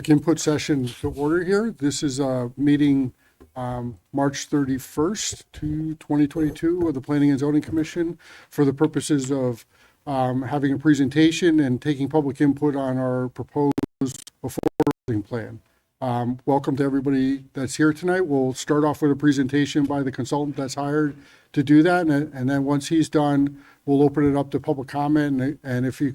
public input session to order here. This is a meeting March 31st to 2022 of the Planning and Zoning Commission for the purposes of having a presentation and taking public input on our proposed affordable plan. Welcome to everybody that's here tonight. We'll start off with a presentation by the consultant that's hired to do that, and then once he's done, we'll open it up to public comment. And if you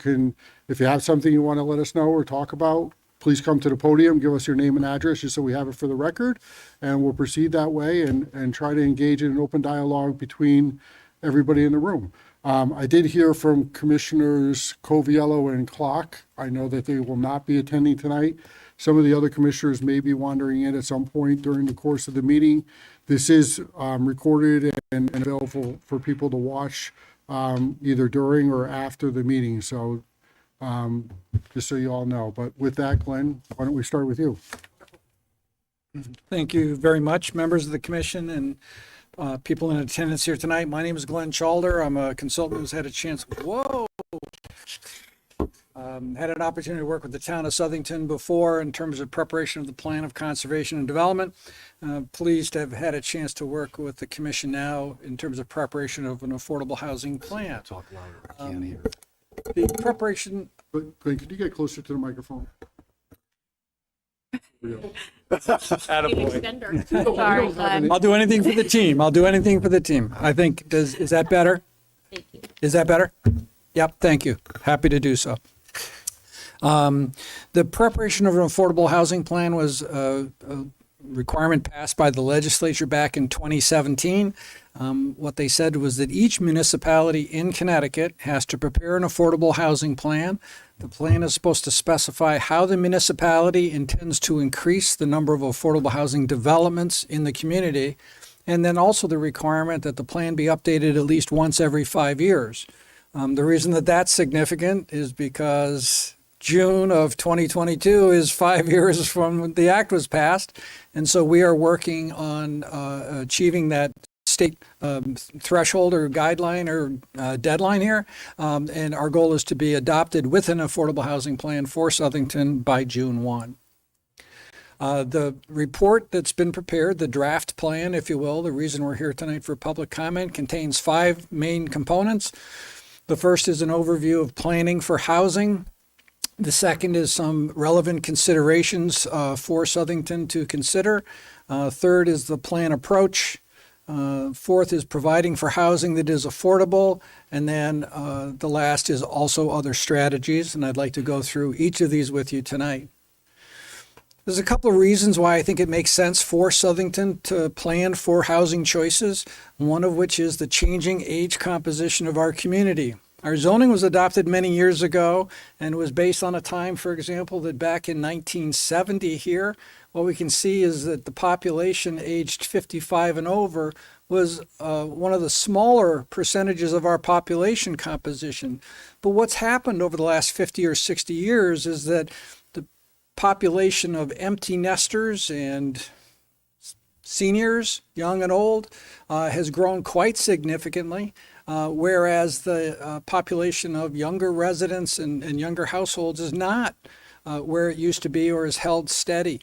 have something you want to let us know or talk about, please come to the podium, give us your name and address just so we have it for the record, and we'll proceed that way and try to engage in an open dialogue between everybody in the room. I did hear from Commissioners Coviello and Clock. I know that they will not be attending tonight. Some of the other commissioners may be wandering in at some point during the course of the meeting. This is recorded and available for people to watch either during or after the meeting. So just so you all know. But with that, Glenn, why don't we start with you? Thank you very much, members of the commission and people in attendance here tonight. My name is Glenn Chalder. I'm a consultant who's had a chance, had an opportunity to work with the town of Southington before in terms of preparation of the plan of conservation and development. Pleased to have had a chance to work with the commission now in terms of preparation of an affordable housing plan. Talk louder, I can't hear. The preparation. Glenn, could you get closer to the microphone? Attaboy. Sorry, Glenn. I'll do anything for the team. I think, is that better? Thank you. Is that better? Yep, thank you. Happy to do so. The preparation of an affordable housing plan was a requirement passed by the legislature back in 2017. What they said was that each municipality in Connecticut has to prepare an affordable housing plan. The plan is supposed to specify how the municipality intends to increase the number of affordable housing developments in the community, and then also the requirement that the plan be updated at least once every 5 years. The reason that that's significant is because June of 2022 is 5 years from the act was passed. And so we are working on achieving that state threshold or guideline or deadline here. And our goal is to be adopted with an affordable housing plan for Southington by June 1. The report that's been prepared, the draft plan, if you will, the reason we're here tonight for public comment, contains 5 main components. The first is an overview of planning for housing. The second is some relevant considerations for Southington to consider. Third is the plan approach. Fourth is providing for housing that is affordable. And then the last is also other strategies. And I'd like to go through each of these with you tonight. There's a couple of reasons why I think it makes sense for Southington to plan for housing choices, one of which is the changing age composition of our community. Our zoning was adopted many years ago and was based on a time, for example, that back in 1970 here, what we can see is that the population aged 55 and over was one of the smaller percentages of our population composition. But what's happened over the last 50 or 60 years is that population of empty nesters and seniors, young and old, has grown quite significantly, whereas the population of younger residents and younger households is not where it used to be or is held steady.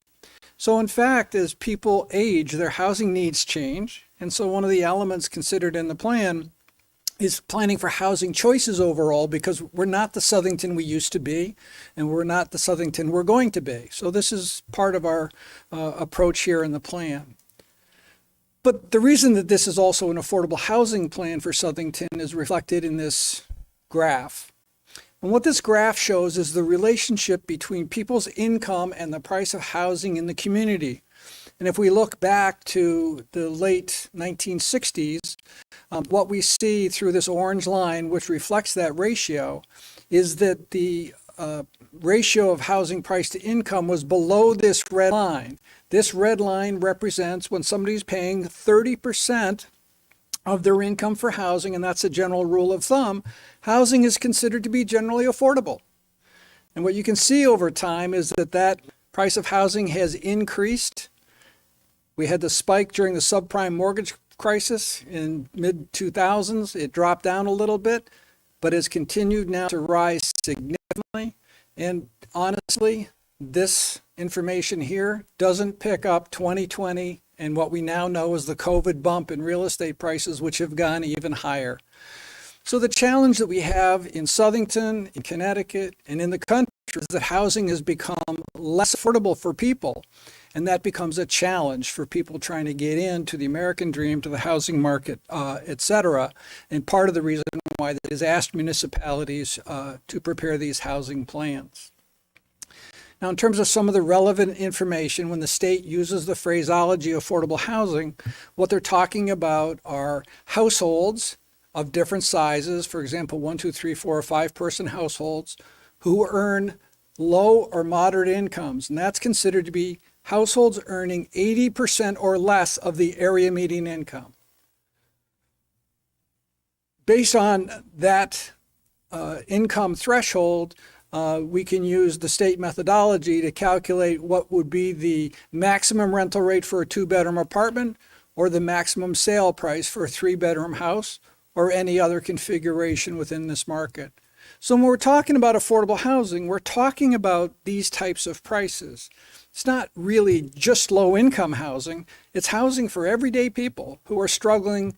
So in fact, as people age, their housing needs change. And so one of the elements considered in the plan is planning for housing choices overall, because we're not the Southington we used to be, and we're not the Southington we're going to be. So this is part of our approach here in the plan. But the reason that this is also an affordable housing plan for Southington is reflected in this graph. And what this graph shows is the relationship between people's income and the price of housing in the community. And if we look back to the late 1960s, what we see through this orange line, which reflects that ratio, is that the ratio of housing price to income was below this red line. This red line represents when somebody's paying 30% of their income for housing, and that's a general rule of thumb. Housing is considered to be generally affordable. And what you can see over time is that that price of housing has increased. We had the spike during the subprime mortgage crisis in mid-2000s. It dropped down a little bit, but has continued now to rise significantly. And honestly, this information here doesn't pick up 2020 and what we now know is the COVID bump in real estate prices, which have gone even higher. So the challenge that we have in Southington, in Connecticut, and in the country is that housing has become less affordable for people. And that becomes a challenge for people trying to get into the American dream, to the housing market, et cetera. And part of the reason why that is asked municipalities to prepare these housing plans. Now, in terms of some of the relevant information, when the state uses the phraseology affordable housing, what they're talking about are households of different sizes, for example, 1, 2, 3, 4, or 5-person households who earn low or moderate incomes. And that's considered to be households earning 80% or less of the area median income. Based on that income threshold, we can use the state methodology to calculate what would be the maximum rental rate for a 2-bedroom apartment or the maximum sale price for a 3-bedroom house or any other configuration within this market. So when we're talking about affordable housing, we're talking about these types of prices. It's not really just low-income housing. It's housing for everyday people who are struggling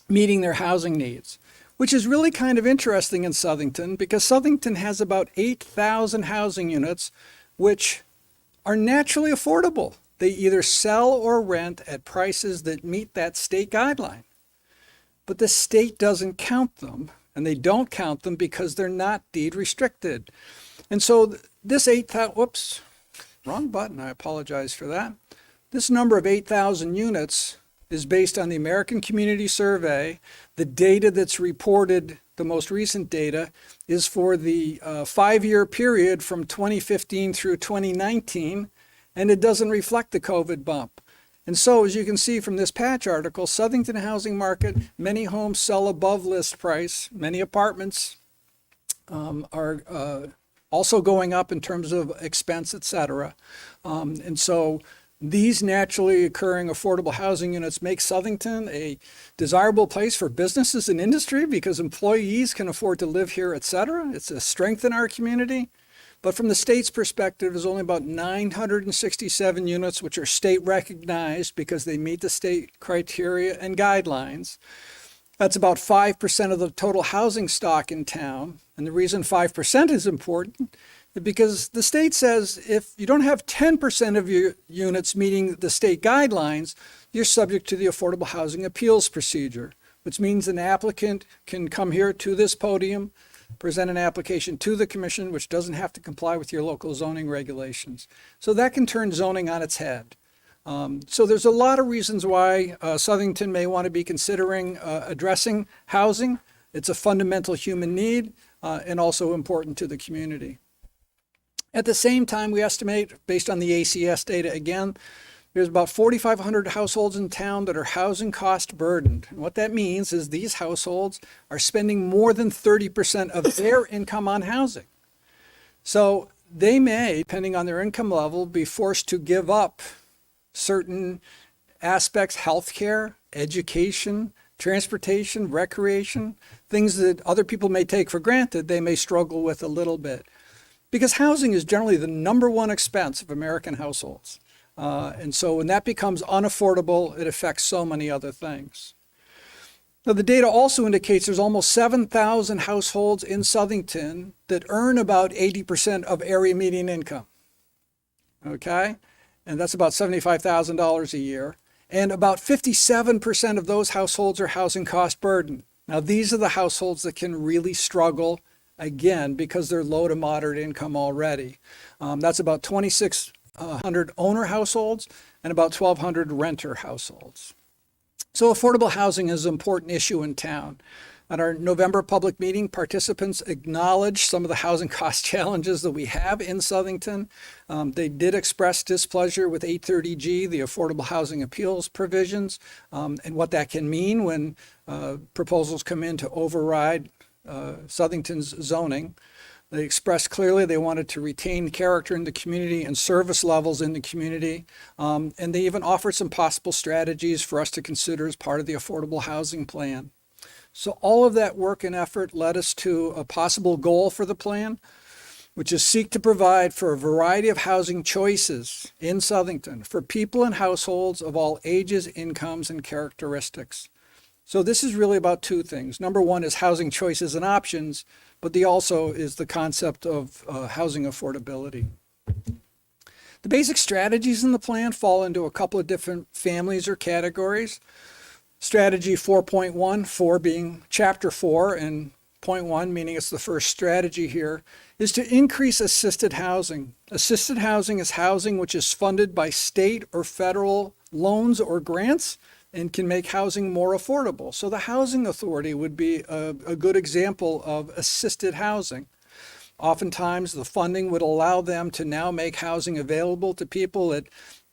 meeting their housing needs, which is really kind of interesting in Southington because Southington has about 8,000 housing units, which are naturally affordable. They either sell or rent at prices that meet that state guideline. But the state doesn't count them, and they don't count them because they're not deed restricted. And so this 8,000, whoops, wrong button, I apologize for that. This number of 8,000 units is based on the American Community Survey. The data that's reported, the most recent data, is for the 5-year period from 2015 through 2019, and it doesn't reflect the COVID bump. And so, as you can see from this patch article, Southington housing market, many homes sell above list price. Many apartments are also going up in terms of expense, et cetera. And so these naturally occurring affordable housing units make Southington a desirable place for businesses and industry because employees can afford to live here, et cetera. It's a strength in our community. But from the state's perspective, there's only about 967 units which are state recognized because they meet the state criteria and guidelines. That's about 5% of the total housing stock in town. And the reason 5% is important is because the state says if you don't have 10% of your units meeting the state guidelines, you're subject to the Affordable Housing Appeals Procedure, which means an applicant can come here to this podium, present an application to the commission, which doesn't have to comply with your local zoning regulations. So that can turn zoning on its head. So there's a lot of reasons why Southington may want to be considering addressing housing. It's a fundamental human need and also important to the community. At the same time, we estimate, based on the ACS data again, there's about 4,500 households in town that are housing cost burdened. And what that means is these households are spending more than 30% of their income on housing. So they may, depending on their income level, be forced to give up certain aspects, healthcare, education, transportation, recreation, things that other people may take for granted, they may struggle with a little bit. Because housing is generally the #1 expense of American households. And so when that becomes unaffordable, it affects so many other things. Now, the data also indicates there's almost 7,000 households in Southington that earn about 80% of area median income. Okay? And that's about $75,000 a year. And about 57% of those households are housing cost burdened. Now, these are the households that can really struggle, again, because they're low to moderate income already. That's about 2,600 owner households and about 1,200 renter households. So affordable housing is an important issue in town. At our November public meeting, participants acknowledged some of the housing cost challenges that we have in Southington. They did express displeasure with 830G, the Affordable Housing Appeals provisions, and what that can mean when proposals come in to override Southington's zoning. They expressed clearly they wanted to retain character in the community and service levels in the community. And they even offered some possible strategies for us to consider as part of the affordable housing plan. So all of that work and effort led us to a possible goal for the plan. which is seek to provide for a variety of housing choices in Southington for people and households of all ages, incomes, and characteristics. So this is really about two things. Number one is housing choices and options, but the also is the concept of housing affordability. The basic strategies in the plan fall into a couple of different families or categories. Strategy 4.1, 4 being chapter 4, and point 1, meaning it's the first strategy here, is to increase assisted housing. Assisted housing is housing which is funded by state or federal loans or grants and can make housing more affordable. So the Housing Authority would be a good example of assisted housing. Oftentimes, the funding would allow them to now make housing available to people at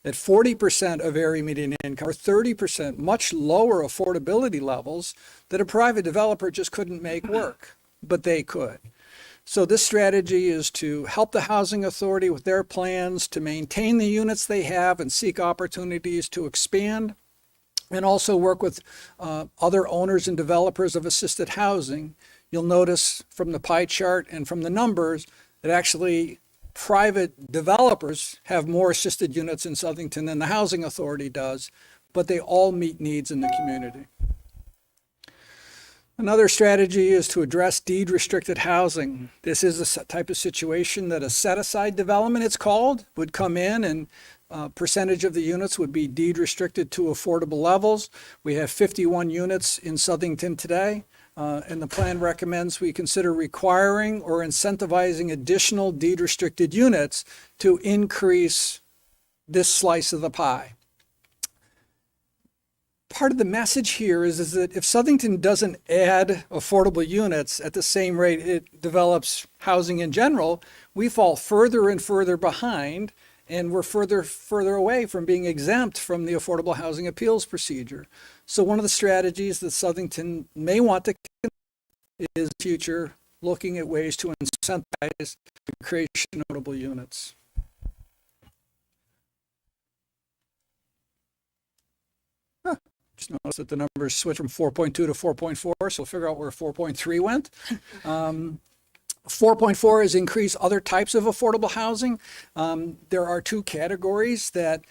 40% of area median income or 30%, much lower affordability levels that a private developer just couldn't make work, but they could. So this strategy is to help the Housing Authority with their plans to maintain the units they have and seek opportunities to expand, and also work with other owners and developers of assisted housing. You'll notice from the pie chart and from the numbers that actually private developers have more assisted units in Southington than the Housing Authority does, but they all meet needs in the community. Another strategy is to address deed-restricted housing. This is a type of situation that a set-aside development, it's called, would come in and percentage of the units would be deed-restricted to affordable levels. We have 51 units in Southington today, and the plan recommends we consider requiring or incentivizing additional deed-restricted units to increase this slice of the pie. Part of the message here is that if Southington doesn't add affordable units at the same rate it develops housing in general, we fall further and further behind, and we're further away from being exempt from the affordable housing appeals procedure. So one of the strategies that Southington may want to consider is future looking at ways to incentivize the creation of affordable units. Just notice that the numbers switch from 4.2 to 4.4, so we'll figure out where 4.3 went. 4.4 is increase other types of affordable housing. There are two categories that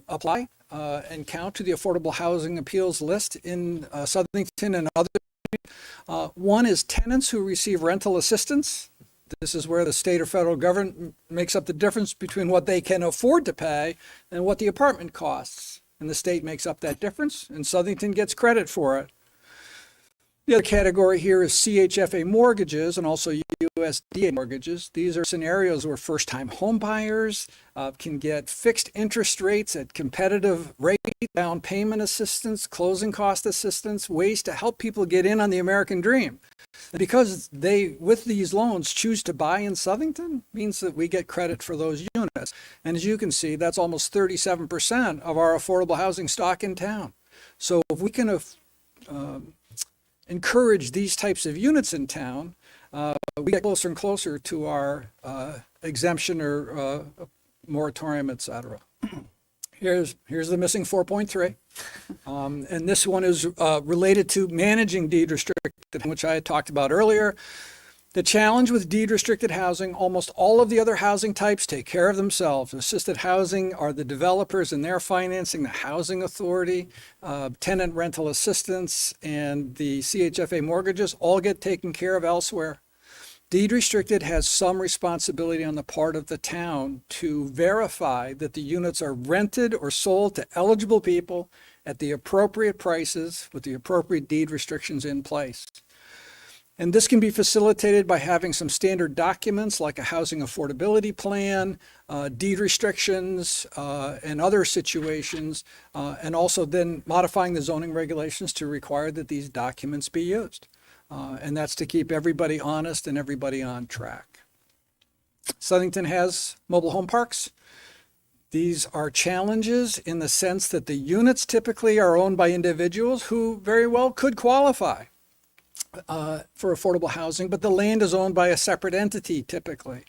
apply and count to the affordable housing appeals list in Southington and other. One is tenants who receive rental assistance. This is where the state or federal government makes up the difference between what they can afford to pay and what the apartment costs. And the state makes up that difference, and Southington gets credit for it. The other category here is CHFA mortgages and also USDA mortgages. These are scenarios where first-time home buyers can get fixed interest rates at competitive rate, down payment assistance, closing cost assistance, ways to help people get in on the American dream. And because they, with these loans, choose to buy in Southington, means that we get credit for those units. And as you can see, that's almost 37% of our affordable housing stock in town. So if we can encourage these types of units in town, we get closer and closer to our exemption or moratorium, et cetera. Here's the missing 4.3. And this one is related to managing deed restricted, which I had talked about earlier. The challenge with deed restricted housing, almost all of the other housing types take care of themselves. Assisted housing are the developers and their financing, the Housing Authority, tenant rental assistance, and the CHFA mortgages all get taken care of elsewhere. Deed restricted has some responsibility on the part of the town to verify that the units are rented or sold to eligible people at the appropriate prices with the appropriate deed restrictions in place. And this can be facilitated by having some standard documents like a housing affordability plan, deed restrictions, and other situations, and also then modifying the zoning regulations to require that these documents be used. And that's to keep everybody honest and everybody on track. Southington has mobile home parks. These are challenges in the sense that the units typically are owned by individuals who very well could qualify for affordable housing, but the land is owned by a separate entity typically.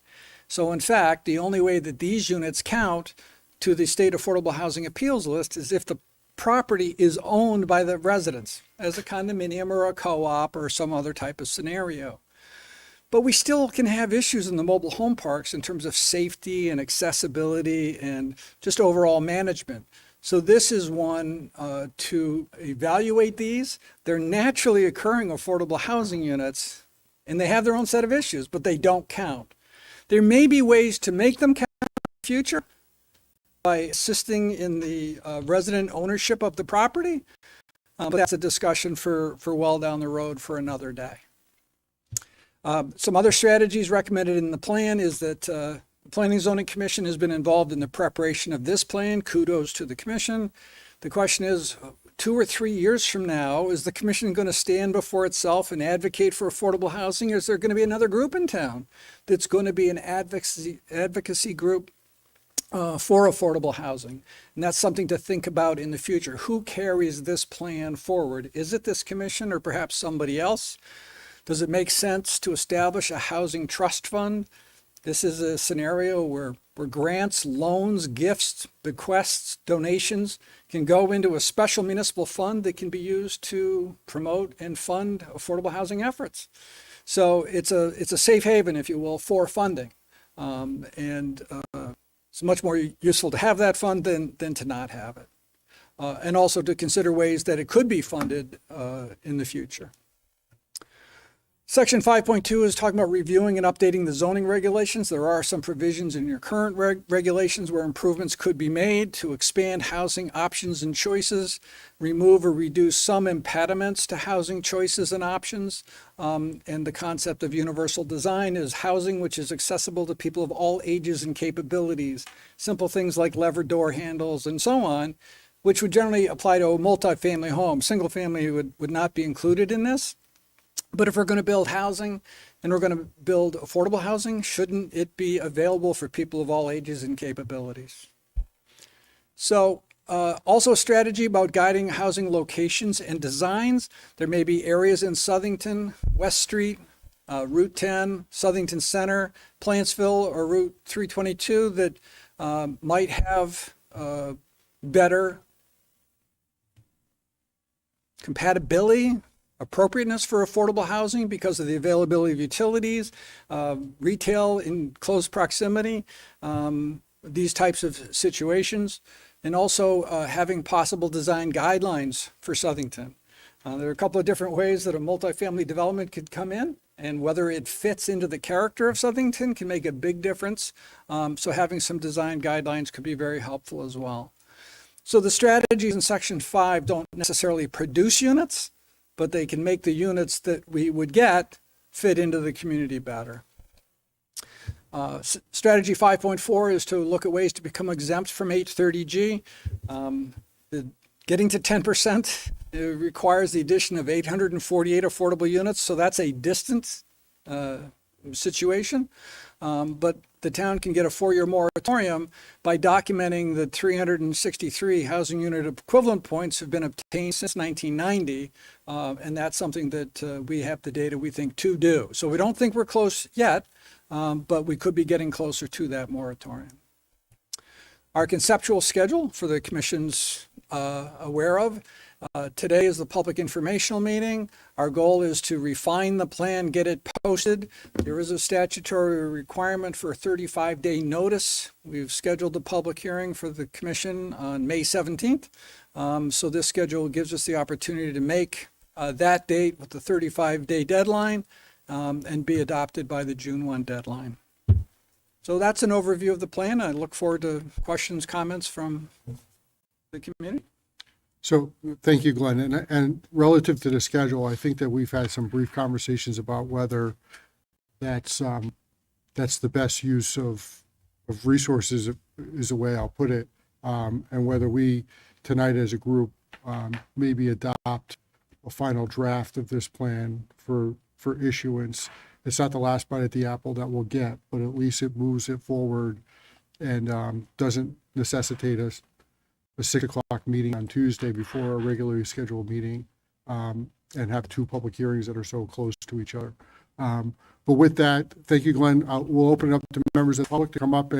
So in fact, the only way that these units count to the state affordable housing appeals list is if the property is owned by the residents as a condominium or a co-op or some other type of scenario. But we still can have issues in the mobile home parks in terms of safety and accessibility and just overall management. So this is one to evaluate these. They're naturally occurring affordable housing units, and they have their own set of issues, but they don't count. There may be ways to make them count in the future by assisting in the resident ownership of the property, but that's a discussion for well down the road for another day. Some other strategies recommended in the plan is that the Planning and Zoning Commission has been involved in the preparation of this plan. Kudos to the commission. The question is, 2 or 3 years from now, is the commission going to stand before itself and advocate for affordable housing? Or is there going to be another group in town that's going to be an advocacy group for affordable housing? And that's something to think about in the future. Who carries this plan forward? Is it this commission or perhaps somebody else? Does it make sense to establish a housing trust fund? This is a scenario where grants, loans, gifts, bequests, donations can go into a special municipal fund that can be used to promote and fund affordable housing efforts. So it's a safe haven, if you will, for funding. It's much more useful to have that fund than to not have it. And also to consider ways that it could be funded in the future. Section 5.2 is talking about reviewing and updating the zoning regulations. There are some provisions in your current regulations where improvements could be made to expand housing options and choices, remove or reduce some impediments to housing choices and options. And the concept of universal design is housing which is accessible to people of all ages and capabilities. Simple things like lever door handles and so on, which would generally apply to a multifamily home. Single family would not be included in this. But if we're going to build housing and we're going to build affordable housing, shouldn't it be available for people of all ages and capabilities? So also a strategy about guiding housing locations and designs. There may be areas in Southington, West Street, Route 10, Southington Center, Plantsville, or Route 322 that might have better compatibility, appropriateness for affordable housing because of the availability of utilities, retail in close proximity, these types of situations, and also having possible design guidelines for Southington. There are a couple of different ways that a multifamily development could come in, and whether it fits into the character of Southington can make a big difference. So having some design guidelines could be very helpful as well. So the strategies in Section 5 don't necessarily produce units, but they can make the units that we would get fit into the community better. Strategy 5.4 is to look at ways to become exempt from 830G. Getting to 10% requires the addition of 848 affordable units, so that's a distant situation. But the town can get a 4-year moratorium by documenting that 363 housing unit equivalent points have been obtained since 1990. And that's something that we have the data, we think, to do. So we don't think we're close yet, but we could be getting closer to that moratorium. Our conceptual schedule for the commission's aware of. Today is the public informational meeting. Our goal is to refine the plan, get it posted. There is a statutory requirement for a 35-day notice. We've scheduled a public hearing for the commission on May 17th. So this schedule gives us the opportunity to make that date with the 35-day deadline and be adopted by the June 1 deadline. So that's an overview of the plan. I look forward to questions, comments from the community. So thank you, Glenn. And relative to the schedule, I think that we've had some brief conversations about whether that's the best use of resources is the way I'll put it, and whether we tonight as a group maybe adopt a final draft of this plan for issuance. It's not the last bite at the apple that we'll get, but at least it moves it forward and doesn't necessitate us a 6 o'clock meeting on Tuesday before a regularly scheduled meeting, and have 2 public hearings that are so close to each other. But with that, thank you, Glenn. We'll open it up to members of the public to come up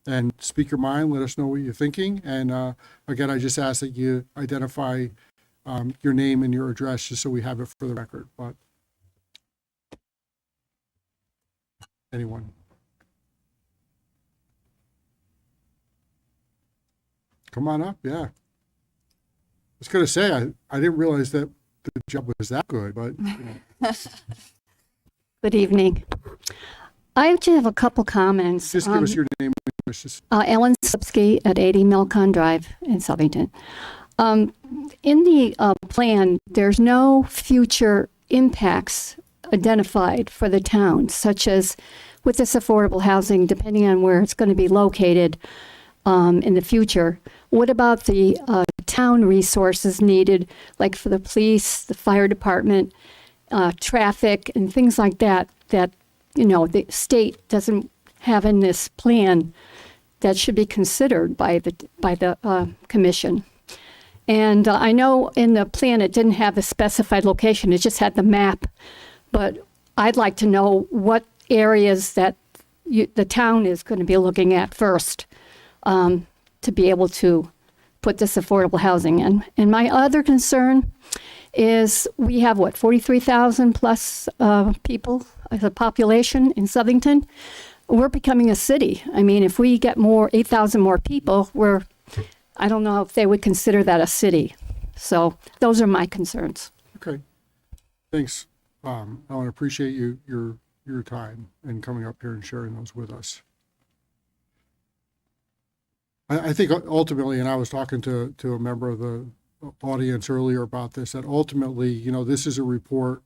and speak your mind. Let us know what you're thinking. And again, I just ask that you identify your name and your address just so we have it for the record. But Anyone? Come on up, yeah. I was going to say, I didn't realize that the job was that good, but Good evening. I just have a couple comments. just give us your name. Just, Ellen Slipsky at 80 Milcon Drive in Southington. In the plan, there's no future impacts identified for the town, such as with this affordable housing, depending on where it's going to be located in the future. What about the town resources needed, like for the police, the fire department, traffic, and things like that, that, you know, the state doesn't have in this plan that should be considered by the commission? And I know in the plan it didn't have a specified location, it just had the map. But I'd like to know what areas that the town is going to be looking at first to be able to put this affordable housing in. And my other concern is we have, 43,000 plus people as a population in Southington. We're becoming a city. I mean, if we get 8,000 more people, I don't know if they would consider that a city. So those are my concerns. okay, thanks. I want to appreciate your time and coming up here and sharing those with us. I think ultimately, and I was talking to a member of the audience earlier about this, that ultimately, you know, this is a report.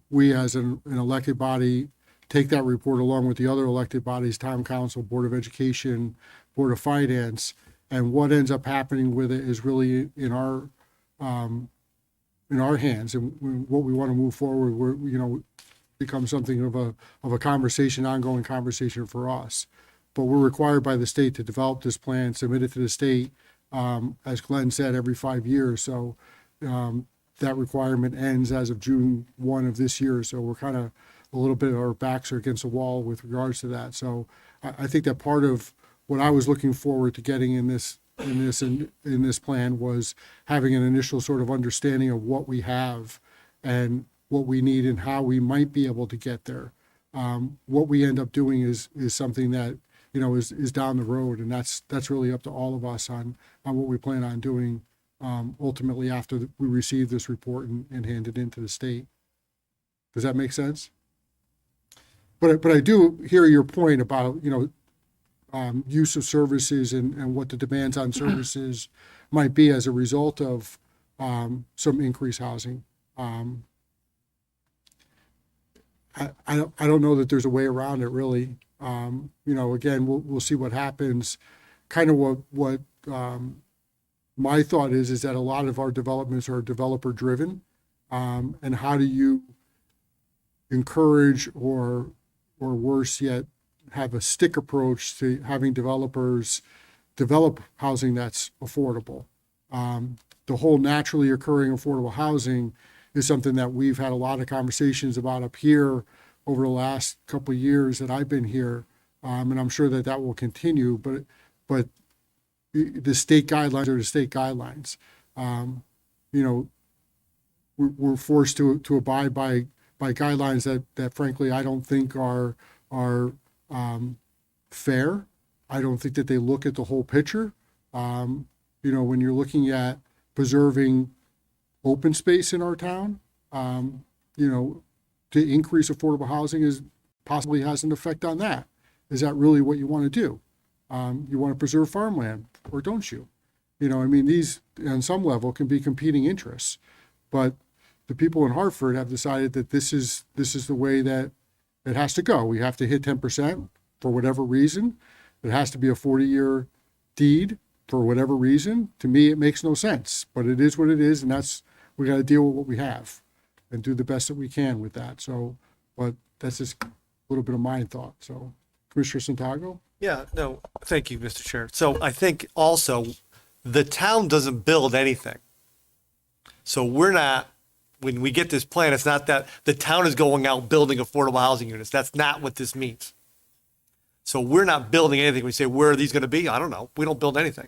We as an elected body take that report along with the other elected bodies, town council, board of education, board of finance, and what ends up happening with it is really in our hands, and what we want to move forward, becomes something of a conversation, ongoing conversation for us. But we're required by the state to develop this plan, submit it to the state, as Glenn said, every 5 years. So that requirement ends as of June 1 of this year. So we're kind of a little bit, our backs are against the wall with regards to that. So I think that part of what I was looking forward to getting in this plan was having an initial sort of understanding of what we have and what we need and how we might be able to get there. What we end up doing is something that, you know, is down the road, and that's really up to all of us on what we plan on doing ultimately after we receive this report and hand it into the state. Does that make sense? But I do hear your point about, you know, use of services and what the demands on services might be as a result of some increased housing. I don't know that there's a way around it, really. You know, again, we'll see what happens. Kind of what my thought is that a lot of our developments are developer driven, and how do you encourage or worse yet, have a stick approach to having developers develop housing that's affordable. The whole naturally occurring affordable housing is something that we've had a lot of conversations about up here over the last couple of years that I've been here, and I'm sure that will continue. But the state guidelines are the state guidelines. You know, we're forced to abide by guidelines that frankly I don't think are fair. I don't think that they look at the whole picture. You know, when you're looking at preserving open space in our town, you know, to increase affordable housing possibly has an effect on that. Is that really what you want to do? You want to preserve farmland, or don't you? You know, I mean, these on some level can be competing interests, but the people in Hartford have decided that this is the way that it has to go. We have to hit 10% for whatever reason. It has to be a 40-year deed for whatever reason. To me, it makes no sense, but it is what it is, and we got to deal with what we have and do the best that we can with that. So, but that's just a little bit of my thought. So, Commissioner Santago? Yeah, no, thank you, Mr. Chair. So I think also the town doesn't build anything. So we're not, when we get this plan, it's not that the town is going out building affordable housing units. That's not what this means. So we're not building anything. We say, where are these going to be? I don't know. We don't build anything.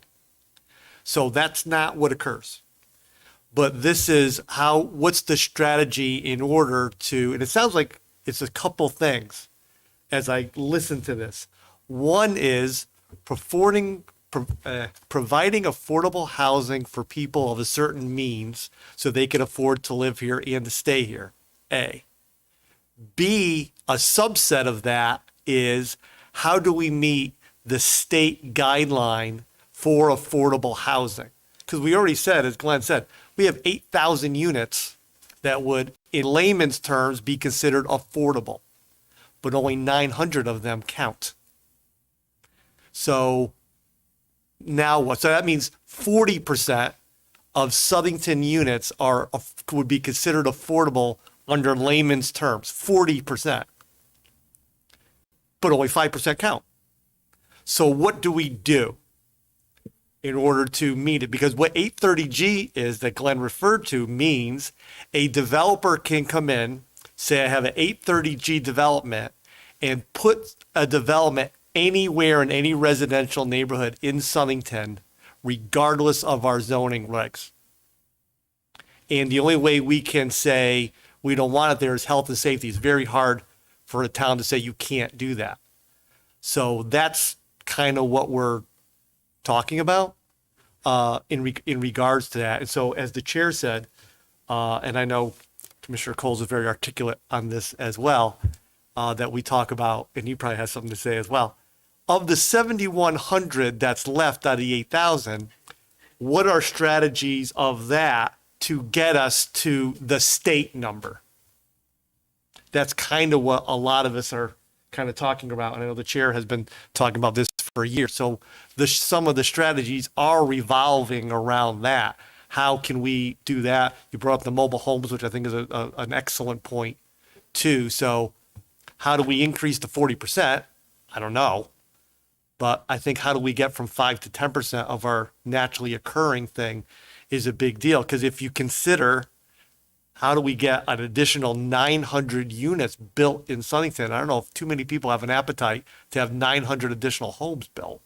So that's not what occurs. But this is what's the strategy in order to, and it sounds like it's a couple things. as I listen to this. One is providing affordable housing for people of a certain means so they can afford to live here and to stay here, A. B, a subset of that is how do we meet the state guideline for affordable housing? Because we already said, as Glenn said, we have 8,000 units that would, in layman's terms, be considered affordable, but only 900 of them count. So now what? So that means 40% of Southington units would be considered affordable under layman's terms, 40%. But only 5% count. So what do we do in order to meet it? Because what 830G is that Glenn referred to means a developer can come in, say I have an 830G development, and put a development anywhere in any residential neighborhood in Southington, regardless of our zoning regs. And the only way we can say we don't want it there is health and safety. It's very hard for a town to say you can't do that. So that's kind of what we're talking about in regards to that. And so as the chair said, and I know Commissioner Coles is very articulate on this as well, that we talk about, and he probably has something to say as well. Of the 7,100 that's left out of the 8,000, what are strategies of that to get us to the state number? That's kind of what a lot of us are kind of talking about. And I know the chair has been talking about this for a year. So some of the strategies are revolving around that. How can we do that? You brought up the mobile homes, which I think is an excellent point too. So how do we increase to 40%? I don't know. But I think how do we get from 5 to 10% of our naturally occurring thing is a big deal. Because if you consider how do we get an additional 900 units built in Southington, I don't know if too many people have an appetite to have 900 additional homes built,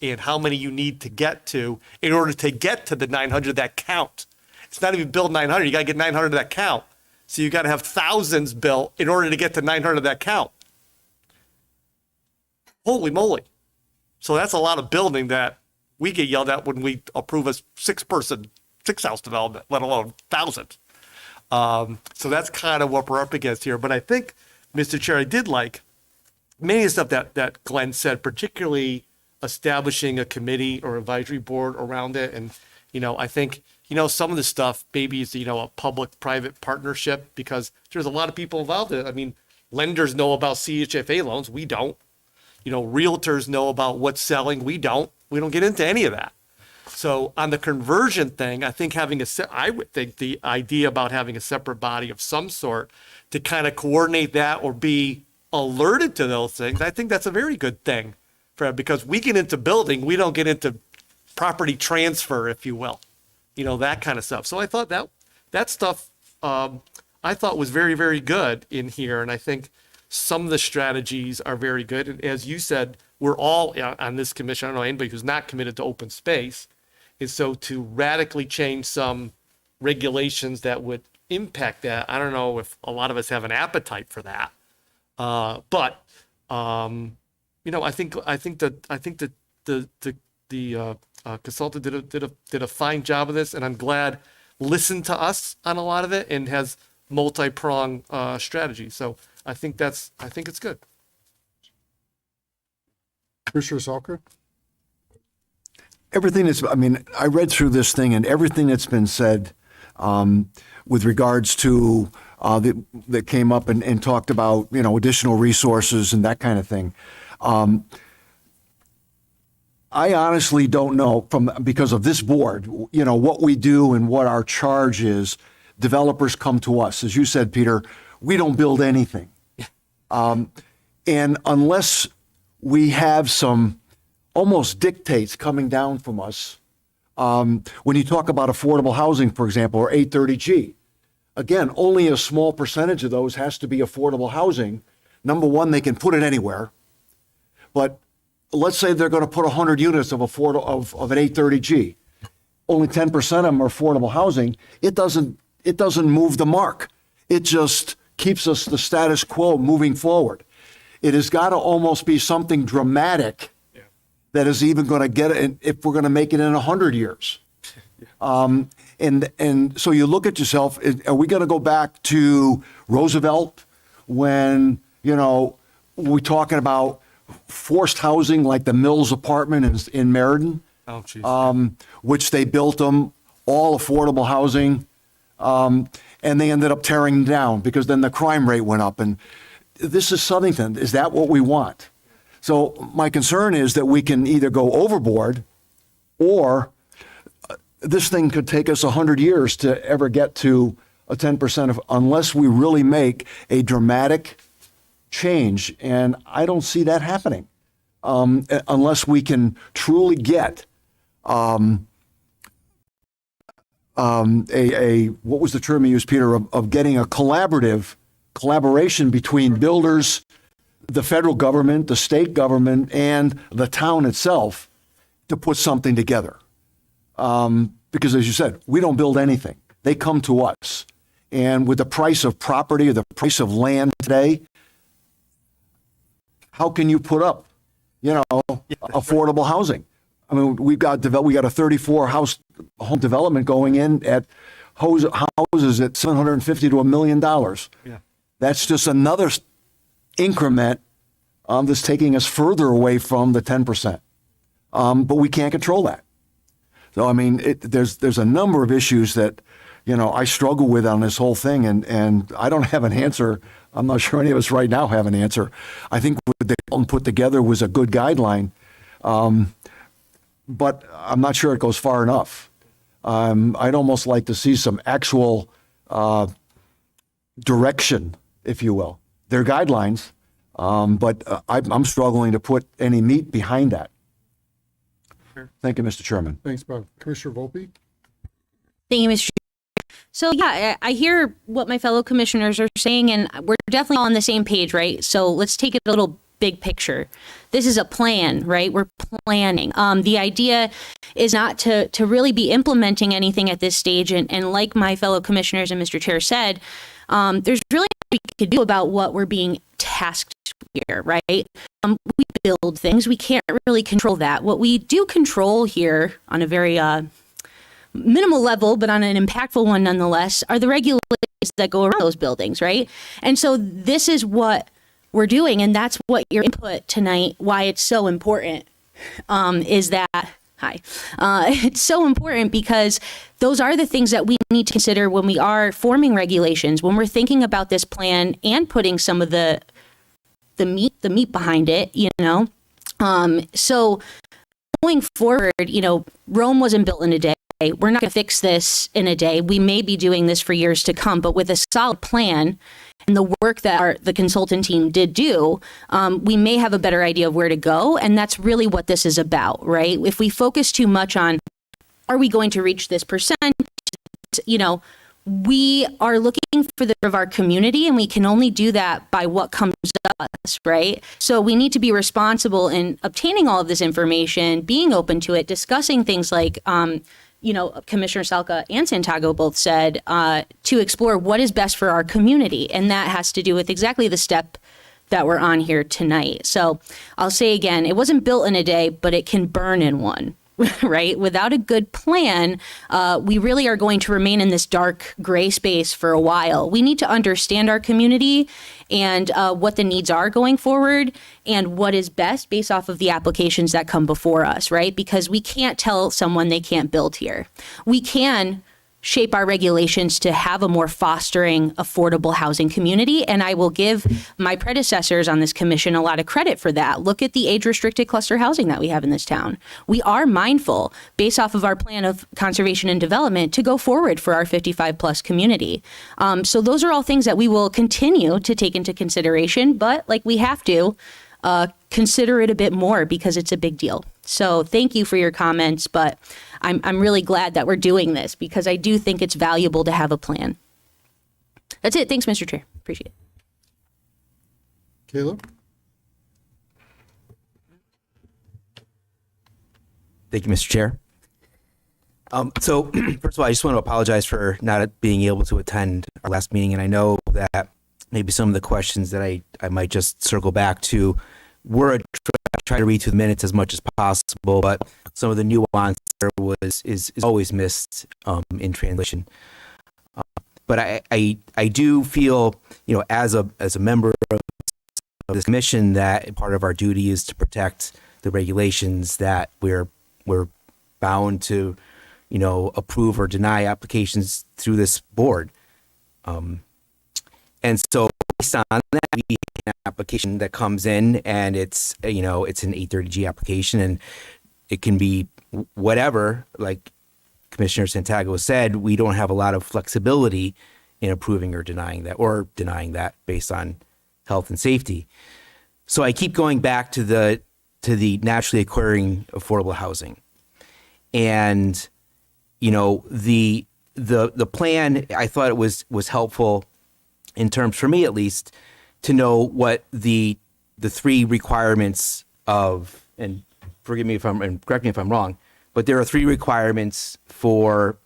and how many you need to get to in order to get to the 900 that count. It's not even build 900, you got to get 900 that count. So you got to have thousands built in order to get to 900 that count. Holy moly. So that's a lot of building that we get yelled at when we approve a 6-house development, let alone thousands. So that's kind of what we're up against here. But I think, Mr. Chair, I did like many of the stuff that Glenn said, particularly establishing a committee or advisory board around it. And, I think, some of the stuff maybe is, a public-private partnership, because there's a lot of people involved in it. I mean, lenders know about CHFA loans. We don't. Realtors know about what's selling. We don't get into any of that. So on the conversion thing, I think I would think the idea about having a separate body of some sort to kind of coordinate that or be alerted to those things, I think that's a very good thing, because we get into building, we don't get into property transfer, if you will, that kind of stuff. So I thought that stuff, I thought was very, very good in here. And I think some of the strategies are very good. And as you said, we're all on this commission. I don't know anybody who's not committed to open space. And so to radically change some regulations that would impact that, I don't know if a lot of us have an appetite for that. But I think that the consultant did a fine job of this, and I'm glad listened to us on a lot of it and has multi-pronged strategy. So I think it's good. Commissioner Salker? I read through this thing, and everything that's been said with regards to that came up and talked about, additional resources and that kind of thing. I honestly don't know because of this board, what we do and what our charge is. Developers come to us. As you said, Peter, we don't build anything. And unless we have some almost dictates coming down from us, when you talk about affordable housing, for example, or 830G, again, only a small percentage of those has to be affordable housing. Number one, they can put it anywhere. But let's say they're going to put 100 units of an 830G. Only 10% of them are affordable housing. It doesn't move the mark. It just keeps us the status quo moving forward. it has got to almost be something dramatic that is even going to get it if we're going to make it in 100 years. And so you look at yourself, are we going to go back to Roosevelt when, we're talking about forced housing like the Mills apartment in Meriden, Oh, geez. which they built them all affordable housing, and they ended up tearing down because then the crime rate went up. And this is Southington. Is that what we want? So my concern is that we can either go overboard or this thing could take us 100 years to ever get to a 10% of, unless we really make a dramatic change. And I don't see that happening unless we can truly get what was the term you used, Peter, of getting a collaboration between builders, the federal government, the state government, and the town itself to put something together. Because as you said, we don't build anything. They come to us. And with the price of property or the price of land today, how can you put up, affordable housing? I mean, we got a 34 house home development going in at houses at $750 to $1 million. Yeah. That's just another increment that's taking us further away from the 10%. But we can't control that. So, I mean, there's a number of issues that, I struggle with on this whole thing, and I don't have an answer. I'm not sure any of us right now have an answer. I think what they put together was a good guideline, but I'm not sure it goes far enough. I'd almost like to see some actual direction, if you will. They're guidelines, but I'm struggling to put any meat behind that. Sure. Thank you, Mr. Chairman. Thanks, Bob. Commissioner Volpe? Thank you, Mr. Chair. So yeah, I hear what my fellow commissioners are saying, and we're definitely all on the same page, right? So let's take it a little big picture. This is a plan, right? We're planning. The idea is not to really be implementing anything at this stage. And like my fellow commissioners and Mr. Chair said, there's really nothing we could do about what we're being tasked here, right? We build things. We can't really control that. What we do control here on a very minimal level, but on an impactful one nonetheless, are the regulations that go around those buildings, right? And so this is what we're doing, and that's what your input tonight, why it's so important, is that, it's so important because those are the things that we need to consider when we are forming regulations, when we're thinking about this plan and putting some of the meat behind it, So going forward, Rome wasn't built in a day. We're not going to fix this in a day. We may be doing this for years to come, but with a solid plan and the work that the consultant team did do, we may have a better idea of where to go. And that's really what this is about, right? If we focus too much on, are we going to reach this percent? We are looking for the good of our community, and we can only do that by what comes to us, right? So we need to be responsible in obtaining all of this information, being open to it, discussing things like, Commissioner Salka and Santago both said, to explore what is best for our community. And that has to do with exactly the step that we're on here tonight. So I'll say again, it wasn't built in a day, but it can burn in one. Right? Without a good plan, we really are going to remain in this dark gray space for a while. We need to understand our community and what the needs are going forward and what is best based off of the applications that come before us, right? Because we can't tell someone they can't build here. We can shape our regulations to have a more fostering, affordable housing community. And I will give my predecessors on this commission a lot of credit for that. Look at the age-restricted cluster housing that we have in this town. We are mindful, based off of our plan of conservation and development, to go forward for our 55-plus community. So those are all things that we will continue to take into consideration, but like we have to, consider it a bit more because it's a big deal. So thank you for your comments, but I'm really glad that we're doing this because I do think it's valuable to have a plan. That's it. Thanks, Mr. Chair. Appreciate it. Caleb? Thank you, Mr. Chair. So first of all, I just want to apologize for not being able to attend our last meeting. And I know that maybe some of the questions that I might just circle back to. We're trying to read through the minutes as much as possible, but some of the nuance there is always missed in translation. But I do feel, as a member of this commission, that part of our duty is to protect the regulations that we're bound to, approve or deny applications through this board. And so based on that, we have an application that comes in, and it's an 830G application, and it can be whatever, like Commissioner Santiago said, we don't have a lot of flexibility in approving or denying that based on health and safety. So I keep going back to the naturally occurring affordable housing. And, the plan, I thought it was helpful in terms, for me at least, to know what the three requirements of, and correct me if I'm wrong, but there are three requirements for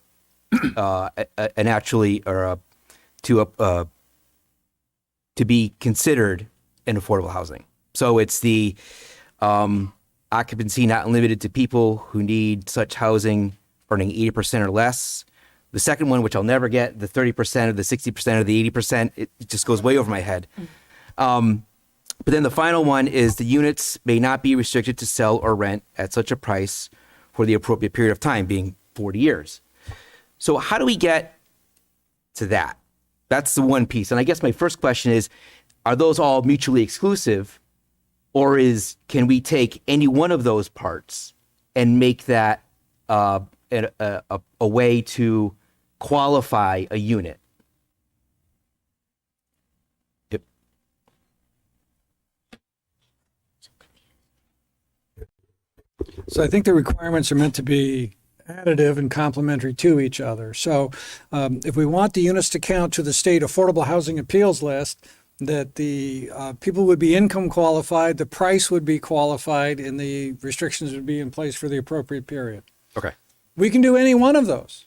to be considered in affordable housing. So it's the occupancy not limited to people who need such housing earning 80% or less. The second one, which I'll never get, the 30% or the 60% or the 80%, it just goes way over my head. But then the final one is the units may not be restricted to sell or rent at such a price for the appropriate period of time, being 40 years. So how do we get to that? That's the one piece. And I guess my first question is, are those all mutually exclusive, or can we take any one of those parts and make that a way to qualify a unit? Yep. So I think the requirements are meant to be additive and complementary to each other. So if we want the units to count to the state affordable housing appeals list, that the people would be income qualified, the price would be qualified, and the restrictions would be in place for the appropriate period. Okay. We can do any one of those.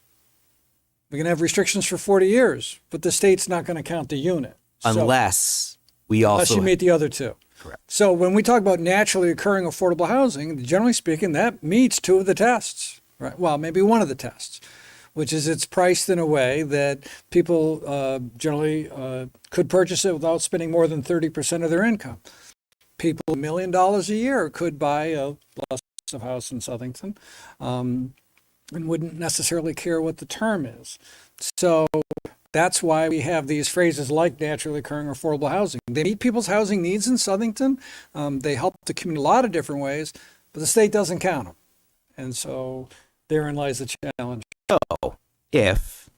We can have restrictions for 40 years, but the state's not going to count the unit. Unless we Unless also you meet the other two. Correct. So when we talk about naturally occurring affordable housing, generally speaking, that meets two of the tests, right? Well, maybe one of the tests, which is it's priced in a way that people generally could purchase it without spending more than 30% of their income. People $1 million a year could buy a house in Southington and wouldn't necessarily care what the term is. So that's why we have these phrases like naturally occurring affordable housing. They meet people's housing needs in Southington. They help the community in a lot of different ways, but the state doesn't count them. And so therein lies the challenge. So if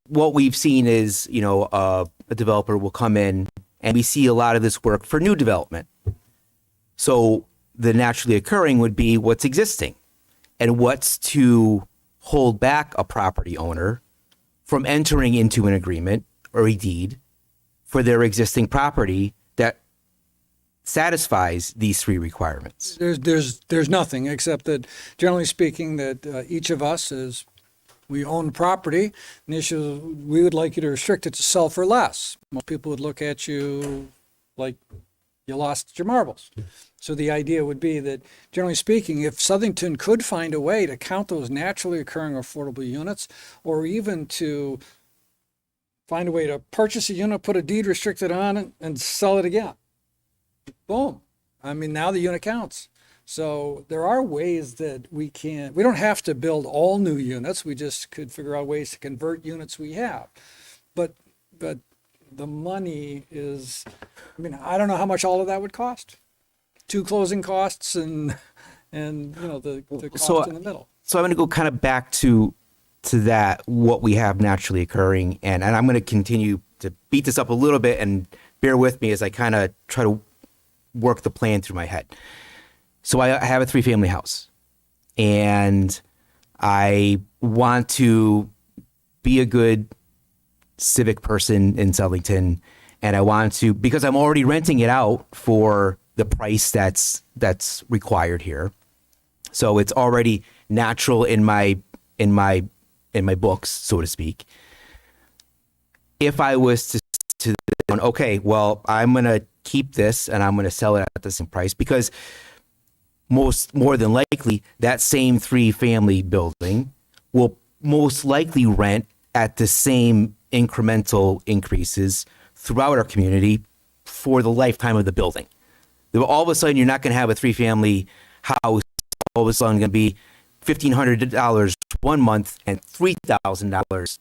what we've seen is, a developer will come in, and we see a lot of this work for new development. So the naturally occurring would be what's existing, and what's to hold back a property owner from entering into an agreement or a deed for their existing property that satisfies these three requirements. There's nothing, except that generally speaking, that each of us we own property, and the issue is we would like you to restrict it to sell for less. Most people would look at you like you lost your marbles. So the idea would be that, generally speaking, if Southington could find a way to count those naturally occurring affordable units, or even to find a way to purchase a unit, put a deed restricted on it, and sell it again, boom. I mean, now the unit counts. So there are ways that we don't have to build all new units. We just could figure out ways to convert units we have. But the money is, I don't know how much all of that would cost. 2 closing costs and the cost in the middle. So I'm going to go kind of back to that, what we have naturally occurring. And I'm going to continue to beat this up a little bit, and bear with me as I kind of try to work the plan through my head. So I have a 3-family house, and I want to be a good civic person in Southington, and I want to, because I'm already renting it out for the price that's required here. So it's already natural in my books, so to speak. If I was to going, okay, well, I'm going to keep this and I'm going to sell it at the same price, because more than likely that same 3-family building will most likely rent at the same incremental increases throughout our community for the lifetime of the building. All of a sudden, you're not going to have a 3-family house all of a sudden going to be $1,500 one month and $3,000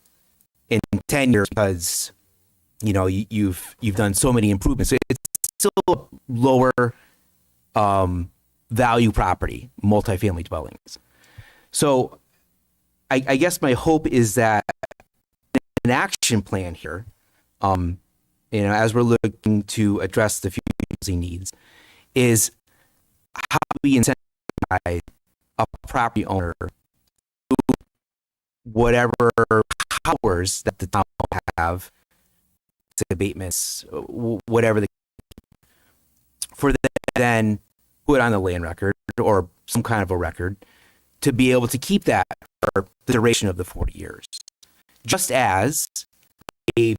in 10 years, because you've done so many improvements. It's still a lower value property, multifamily dwellings. So I guess my hope is that an action plan here, as we're looking to address the future housing needs, is how do we incentivize a property owner to whatever powers that the town have, abatements, whatever, for them to then put on the land record or some kind of a record to be able to keep that for the duration of the 40 years. Just as a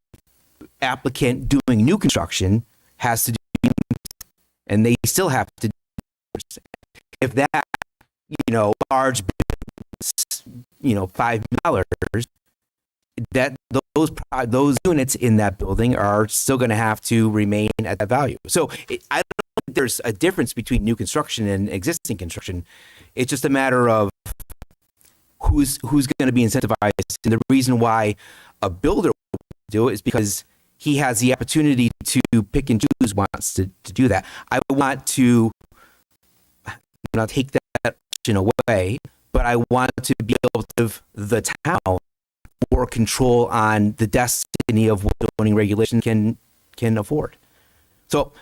applicant doing new construction has to do, and they still have to do, if that, large, $5 million, that those units in that building are still going to have to remain at that value. So I don't think there's a difference between new construction and existing construction. It's just a matter of who's going to be incentivized. And the reason why a builder will do it is because he has the opportunity to pick and choose, wants to do that. I want to not take that option away, but I want to be able to give the town more control on the destiny of what zoning regulation can afford. So,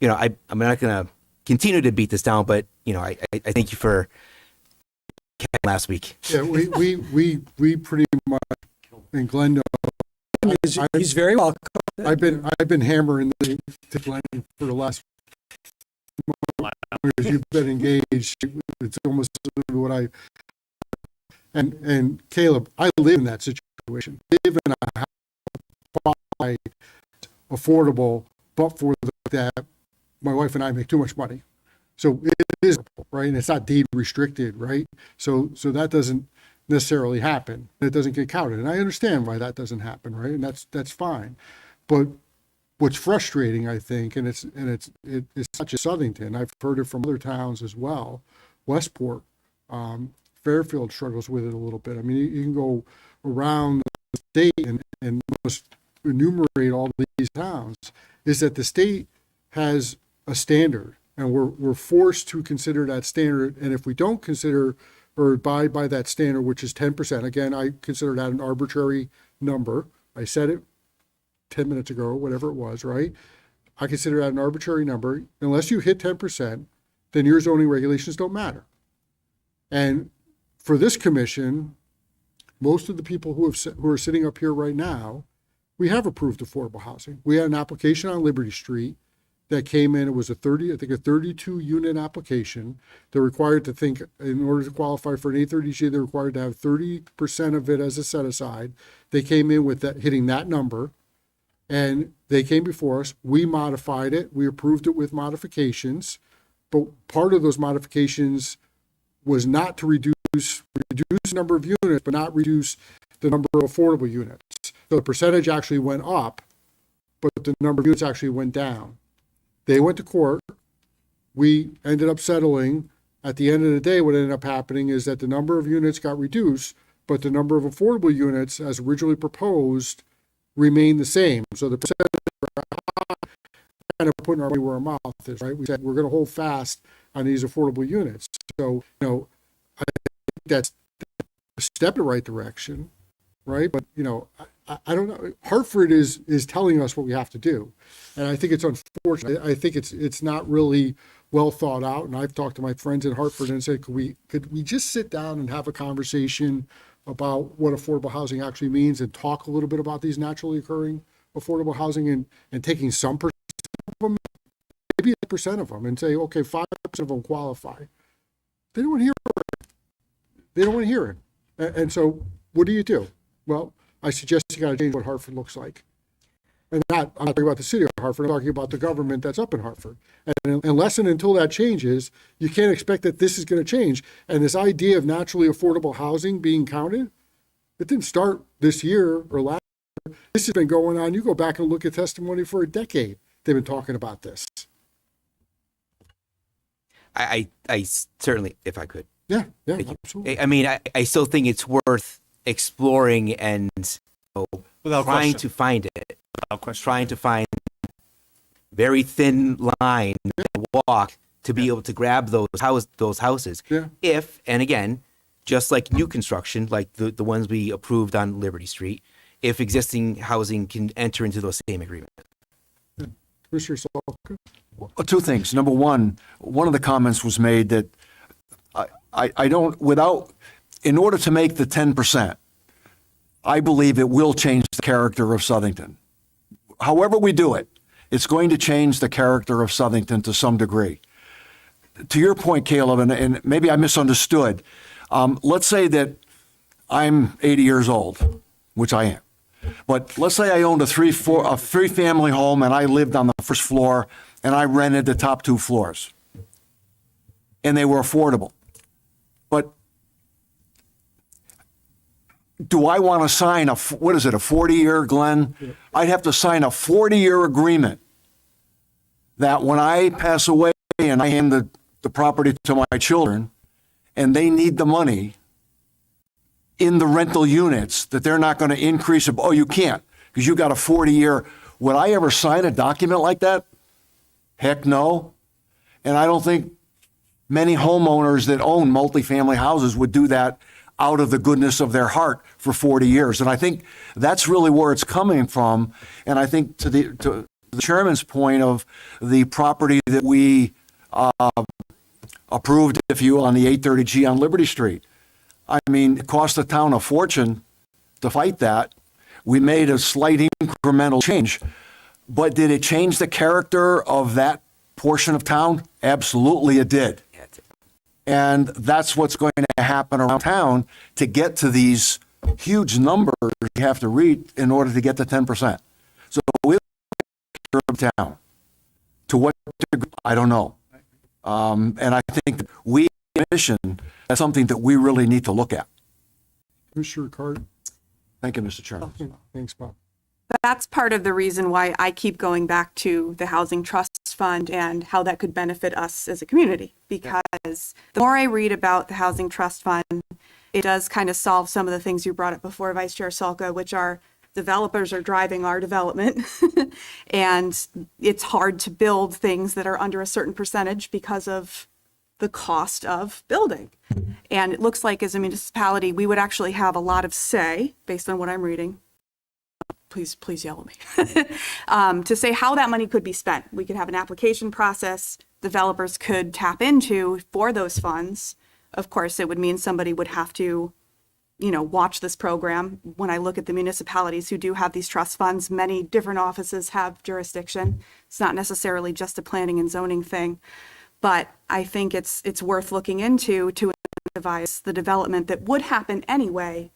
I'm not going to continue to beat this down, but I thank you for last week. Yeah, we pretty much in Glendale. He's very welcome. I've been hammering the Glenn for the last years you've been engaged. It's almost what I and Caleb, I live in that situation. Live in a house affordable, but for that my wife and I make too much money. So it is right, and it's not deed restricted, right? So that doesn't necessarily happen. It doesn't get counted, and I understand why that doesn't happen, right? And that's fine. But what's frustrating, I think, and it's not just Southington. I've heard it from other towns as well. Westport, Fairfield struggles with it a little bit. I mean, you can go around the state and almost enumerate all these towns. Is that the state has a standard, and we're forced to consider that standard. And if we don't consider or abide by that standard, which is 10%, again, I consider that an arbitrary number. I said it 10 minutes ago, whatever it was, right? I consider that an arbitrary number. Unless you hit 10%, then your zoning regulations don't matter. And for this commission, most of the people who are sitting up here right now, we have approved affordable housing. We had an application on Liberty Street that came in. It was a 32 unit application. They're required to think, in order to qualify for an 830G, they're required to have 30% of it as a set aside. They came in with that, hitting that number, and they came before us. We modified it. We approved it with modifications, but part of those modifications was not to reduce the number of units, but not reduce the number of affordable units. So the percentage actually went up, but the number of units actually went down. They went to court. We ended up settling. At the end of the day, what ended up happening is that the number of units got reduced, but the number of affordable units, as originally proposed, remained the same. So the percentage, kind of putting our money where our mouth is, right? We said we're going to hold fast on these affordable units. So, I think that's a step in the right direction, right? But, I don't know. Hartford is telling us what we have to do. And I think it's unfortunate. I think it's not really well thought out. And I've talked to my friends in Hartford and said, could we just sit down and have a conversation about what affordable housing actually means and talk a little bit about these naturally occurring affordable housing and taking some percent of them, maybe 8% of them, and say, okay, 5% of them qualify. They don't want to hear it. They don't want to hear it. And so what do you do? Well, I suggest you got to change what Hartford looks like. And not, I'm not talking about the city of Hartford, I'm talking about the government that's up in Hartford. And unless and until that changes, you can't expect that this is going to change. And this idea of naturally affordable housing being counted, it didn't start this year or last year. This has been going on. You go back and look at testimony for a decade. They've been talking about this. I certainly, if I could. Yeah, absolutely. I mean, I still think it's worth exploring and Without trying question. to find it. Without question. Trying to find very thin line to walk to be able to grab those houses. Yeah. If, and again, just like new construction, like the ones we approved on Liberty Street, if existing housing can enter into those same agreements. Commissioner Salka? Two things. Number one of the comments was made that I don't, in order to make the 10%, I believe it will change the character of Southington. However we do it, it's going to change the character of Southington to some degree. To your point, Caleb, and maybe I misunderstood, let's say that I'm 80 years old, which I am. But let's say I owned a three-family home and I lived on the first floor and I rented the top 2 floors. And they were affordable. But do I want to sign a 40-year, Glenn? Yeah. I'd have to sign a 40-year agreement that when I pass away and I hand the property to my children and they need the money in the rental units, that they're not going to increase it. Oh, you can't because you got a 40-year. Would I ever sign a document like that? Heck no. And I don't think many homeowners that own multifamily houses would do that out of the goodness of their heart for 40 years. And I think that's really where it's coming from. And I think to the chairman's point of the property that we approved, if you will, on the 830G on Liberty Street. I mean, it cost the town a fortune to fight that. We made a slight incremental change, but did it change the character of that portion of town? Absolutely it did. And that's what's going to happen around town to get to these huge numbers you have to reach in order to get to 10%. So we'll take town. To what degree, I don't know. And I think we, mission, that's something that we really need to look at. Commissioner Card? Thank you, Mr. Chairman. Thanks, Bob. That's part of the reason why I keep going back to the Housing Trust Fund and how that could benefit us as a community. Because the more I read about the Housing Trust Fund, it does kind of solve some of the things you brought up before, Vice Chair Salka, which are developers are driving our development. And it's hard to build things that are under a certain percentage because of the cost of building. And it looks like as a municipality, we would actually have a lot of say, based on what I'm reading. Please yell at me, to say how that money could be spent. We could have an application process developers could tap into for those funds. Of course, it would mean somebody would have to, watch this program. When I look at the municipalities who do have these trust funds, many different offices have jurisdiction. It's not necessarily just a planning and zoning thing, but I think it's worth looking into to devise the development that would happen anyway.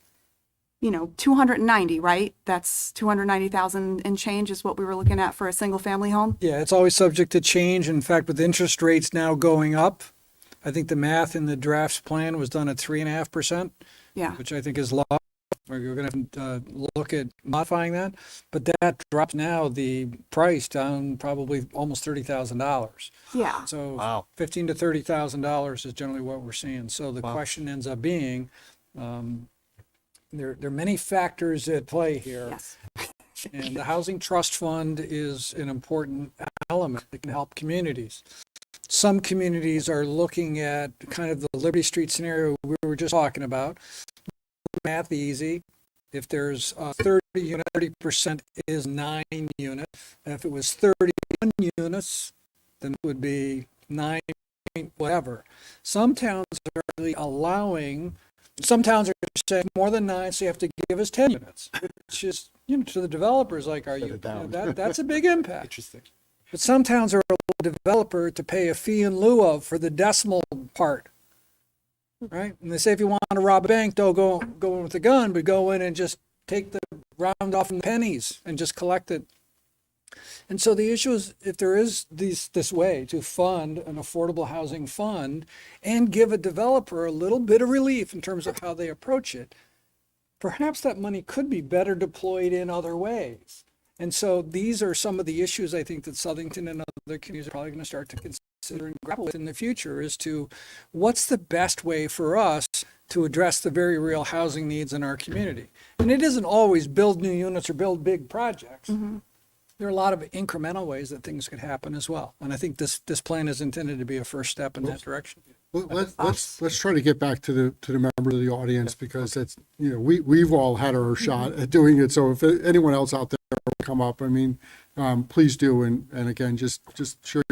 290, right? That's 290,000 and change is what we were looking at for a single family home. Yeah, it's always subject to change. In fact, with interest rates now going up, I think the math in the drafts plan was done at 3.5%. Yeah. Which I think is low. We're going to look at modifying that, but that drops now the price down probably almost $30,000. Yeah. So Wow. $15,000 to $30,000 is generally what we're seeing. So the question ends up being, there are many factors at play here. Yes. And the Housing Trust Fund is an important element that can help communities. Some communities are looking at kind of the Liberty Street scenario we were just talking about. Math easy. If there's 30 units, 30% is 9 units. And if it was 31 units, then it would be 9 whatever. Some towns are really allowing. Some towns are saying more than 9, so you have to give us 10 units, which is, to the developers, like, that's a big impact. Interesting. But some towns are allowing the developer to pay a fee in lieu of for the decimal part, right? And they say if you want to rob a bank, don't go in with a gun, but go in and just take the round off in pennies and just collect it And so the issue is, if there is this way to fund an affordable housing fund and give a developer a little bit of relief in terms of how they approach it, perhaps that money could be better deployed in other ways. And so these are some of the issues I think that Southington and other communities are probably going to start to consider and grapple with in the future, as to what's the best way for us to address the very real housing needs in our community. And it isn't always build new units or build big projects. There are a lot of incremental ways that things could happen as well. And I think this plan is intended to be a first step in that direction. Let's try to get back to the members of the audience, because that's, we've all had our shot at doing it. So if anyone else out there will come up, I mean, please do. And again, just share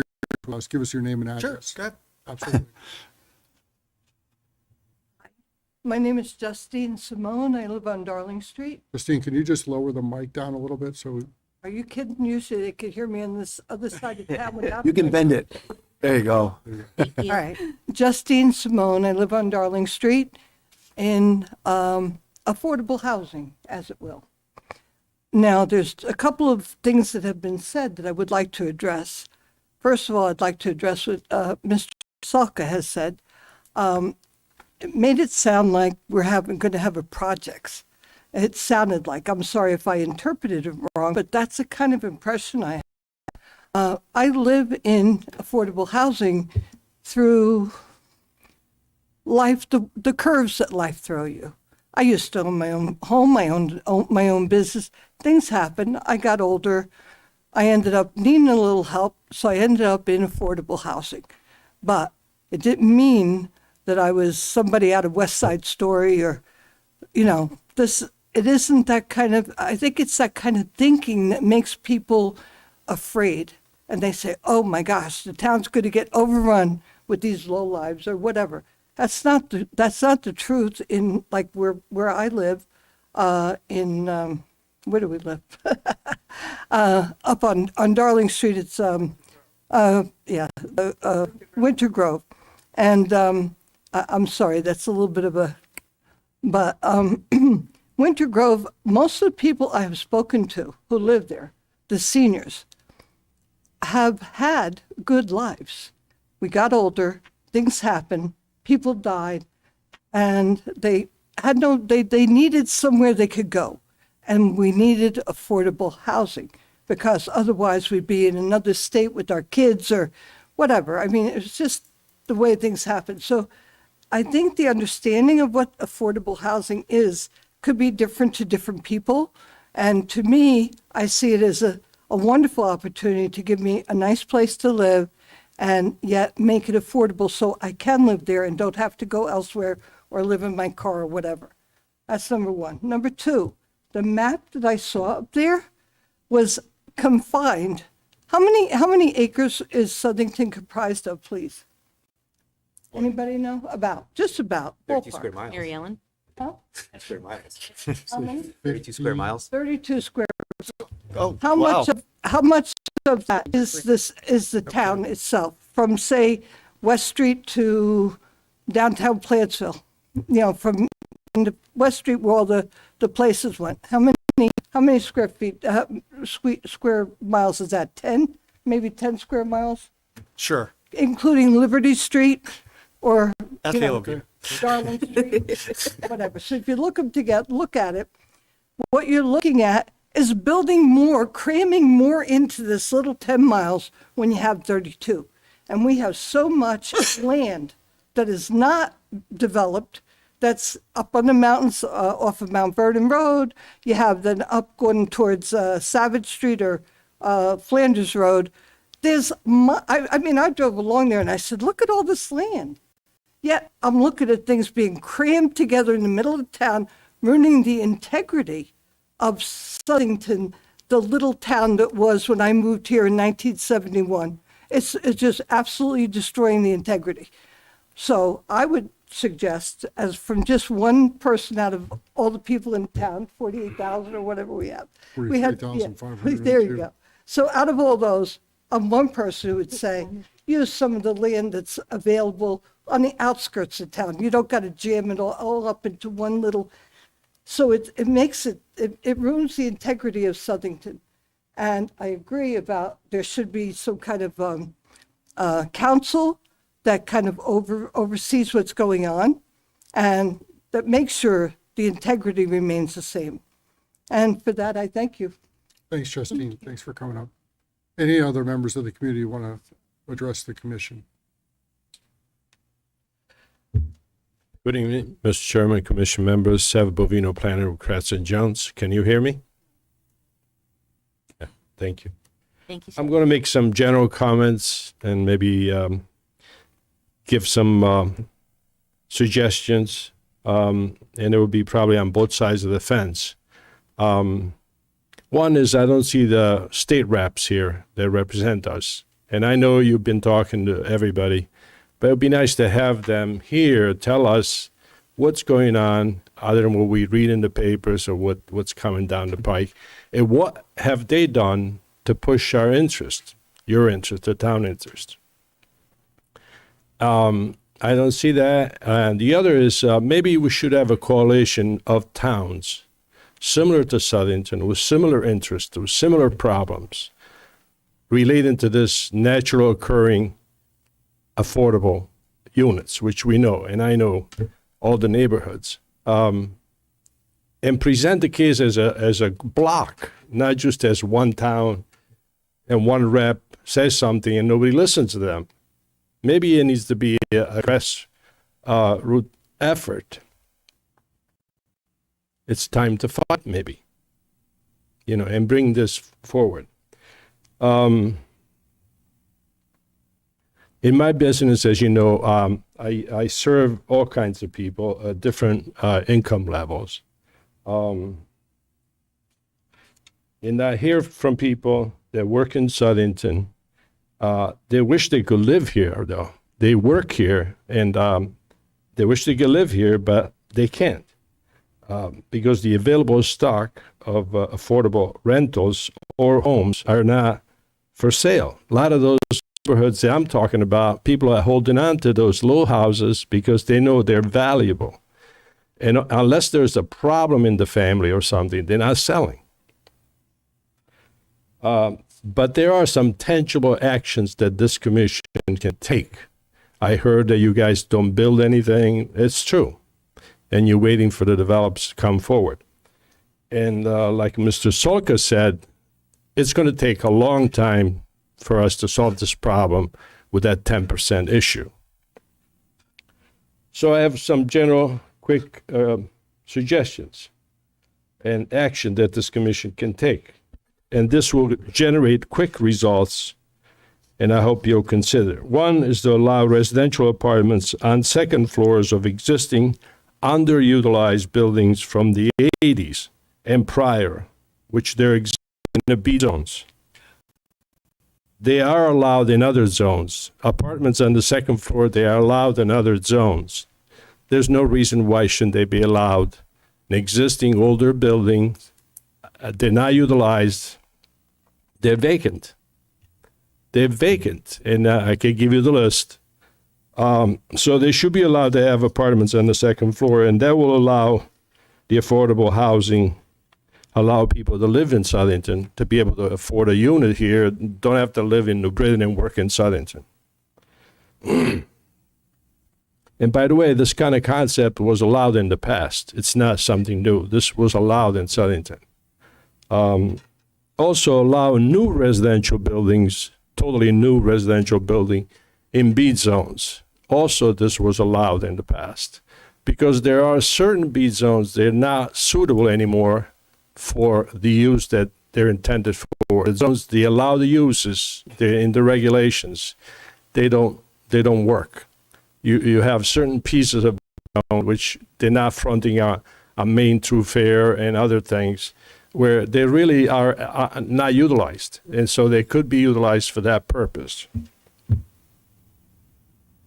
with us, give us your name and address. Go ahead. Absolutely. My name is Justine Simone. I live on Darling Street. Christine, can you just lower the mic down a little bit? So Are you kidding? Usually they could hear me on this other side of town without. You can bend it. There you go. All right. Justine Simone. I live on Darling Street in affordable housing, as it will. Now, there's a couple of things that have been said that I would like to address. First of all, I'd like to address what Mr. Salka has said. It made it sound like we're going to have a projects. It sounded like, I'm sorry if I interpreted it wrong, but that's the kind of impression I have. I live in affordable housing through life, the curves that life throw you. I used to own my own home, my own business. Things happen. I got older. I ended up needing a little help, so I ended up in affordable housing. But it didn't mean that I was somebody out of West Side Story or, it isn't that kind of, I think it's that kind of thinking that makes people afraid. And they say, oh my gosh, the town's going to get overrun with these lowlives or whatever. That's not the truth in like where I live, where do we live? Up on Darling Street, it's, Winter Grove. And I'm sorry, that's a little bit of a, but Winter Grove, most of the people I have spoken to who live there, the seniors, have had good lives. We got older, things happened, people died, and they needed somewhere they could go. And we needed affordable housing, because otherwise we'd be in another state with our kids or whatever. I mean, it's just the way things happen. So I think the understanding of what affordable housing is could be different to different people. And to me, I see it as a wonderful opportunity to give me a nice place to live and yet make it affordable so I can live there and don't have to go elsewhere or live in my car or whatever. That's number one. Number two, the map that I saw up there was confined. How many acres is Southington comprised of, please? Anybody know? Just about. 32 ballpark. square miles. Mary Ellen? Huh? Square miles. How many? 32 square miles. 32 square. Oh, How wow. much of that is the town itself, from say West Street to downtown Plantsville? From the West Street where all the places went. How many square feet, square miles is that? 10? Maybe 10 square miles, Sure. including Liberty Street or That's Hillview. Darling Street, whatever. So if you look at it, what you're looking at is building more, cramming more into this little 10 miles when you have 32. And we have so much land that is not developed, that's up on the mountains off of Mount Vernon Road. You have then up going towards Savage Street or Flanders Road. I drove along there and I said, look at all this land. Yet I'm looking at things being crammed together in the middle of town, ruining the integrity of Southington, the little town that was when I moved here in 1971. It's just absolutely destroying the integrity. So I would suggest, as from just one person out of all the people in town, 48,000 or whatever we have. We have 43,502. There you go. So out of all those, I'm one person who would say, use some of the land that's available on the outskirts of town. You don't got to jam it all up into one little, so it makes it ruins the integrity of Southington. And I agree about there should be some kind of council that kind of oversees what's going on and that makes sure the integrity remains the same. And for that, I thank you. Thanks, Justine. Thanks for coming up. Any other members of the community want to address the commission? Good evening, Mr. Chairman, Commission members, Seth Bovino, Planner, Crescent Jones. Can you hear me? Yeah, thank you. Thank you. I'm going to make some general comments and maybe give some suggestions, and it will be probably on both sides of the fence. One is I don't see the state reps here that represent us. And I know you've been talking to everybody, but it would be nice to have them here tell us what's going on, other than what we read in the papers or what's coming down the pike. And what have they done to push our interest, your interest, the town interest? I don't see that. And the other is maybe we should have a coalition of towns similar to Southington, with similar interests, with similar problems relating to this natural occurring affordable units, which we know, and I know all the neighborhoods, and present the case as a block, not just as one town and one rep says something and nobody listens to them. Maybe it needs to be a grassroots effort. It's time to fight, maybe, and bring this forward. In my business, as you know, I serve all kinds of people at different income levels. And I hear from people that work in Southington. They wish they could live here, though. They work here, and they wish they could live here, but they can't. Because the available stock of affordable rentals or homes are not for sale. A lot of those neighborhoods that I'm talking about, people are holding on to those low houses because they know they're valuable. And unless there's a problem in the family or something, they're not selling. But there are some tangible actions that this commission can take. I heard that you guys don't build anything. It's true. And you're waiting for the developers to come forward. And like Mr. Solka said, it's going to take a long time for us to solve this problem with that 10% issue. So I have some general quick suggestions and action that this commission can take. And this will generate quick results, and I hope you'll consider. One is to allow residential apartments on second floors of existing underutilized buildings from the 80s and prior, which they're in the B zones. They are allowed in other zones. Apartments on the second floor, they are allowed in other zones. There's no reason why shouldn't they be allowed in existing older buildings. They're not utilized. They're vacant. They're vacant, and I can give you the list. So they should be allowed to have apartments on the second floor, and that will allow the affordable housing, allow people to live in Southington, to be able to afford a unit here, don't have to live in New Britain and work in Southington. And by the way, this kind of concept was allowed in the past. It's not something new. This was allowed in Southington. Also allow new residential buildings, totally new residential building in B zones. Also, this was allowed in the past because there are certain B zones that are not suitable anymore for the use that they're intended for. The zones they allow the uses, they're in the regulations, they don't work. You have certain pieces of zone which they're not fronting a main thoroughfare and other things where they really are not utilized, and so they could be utilized for that purpose.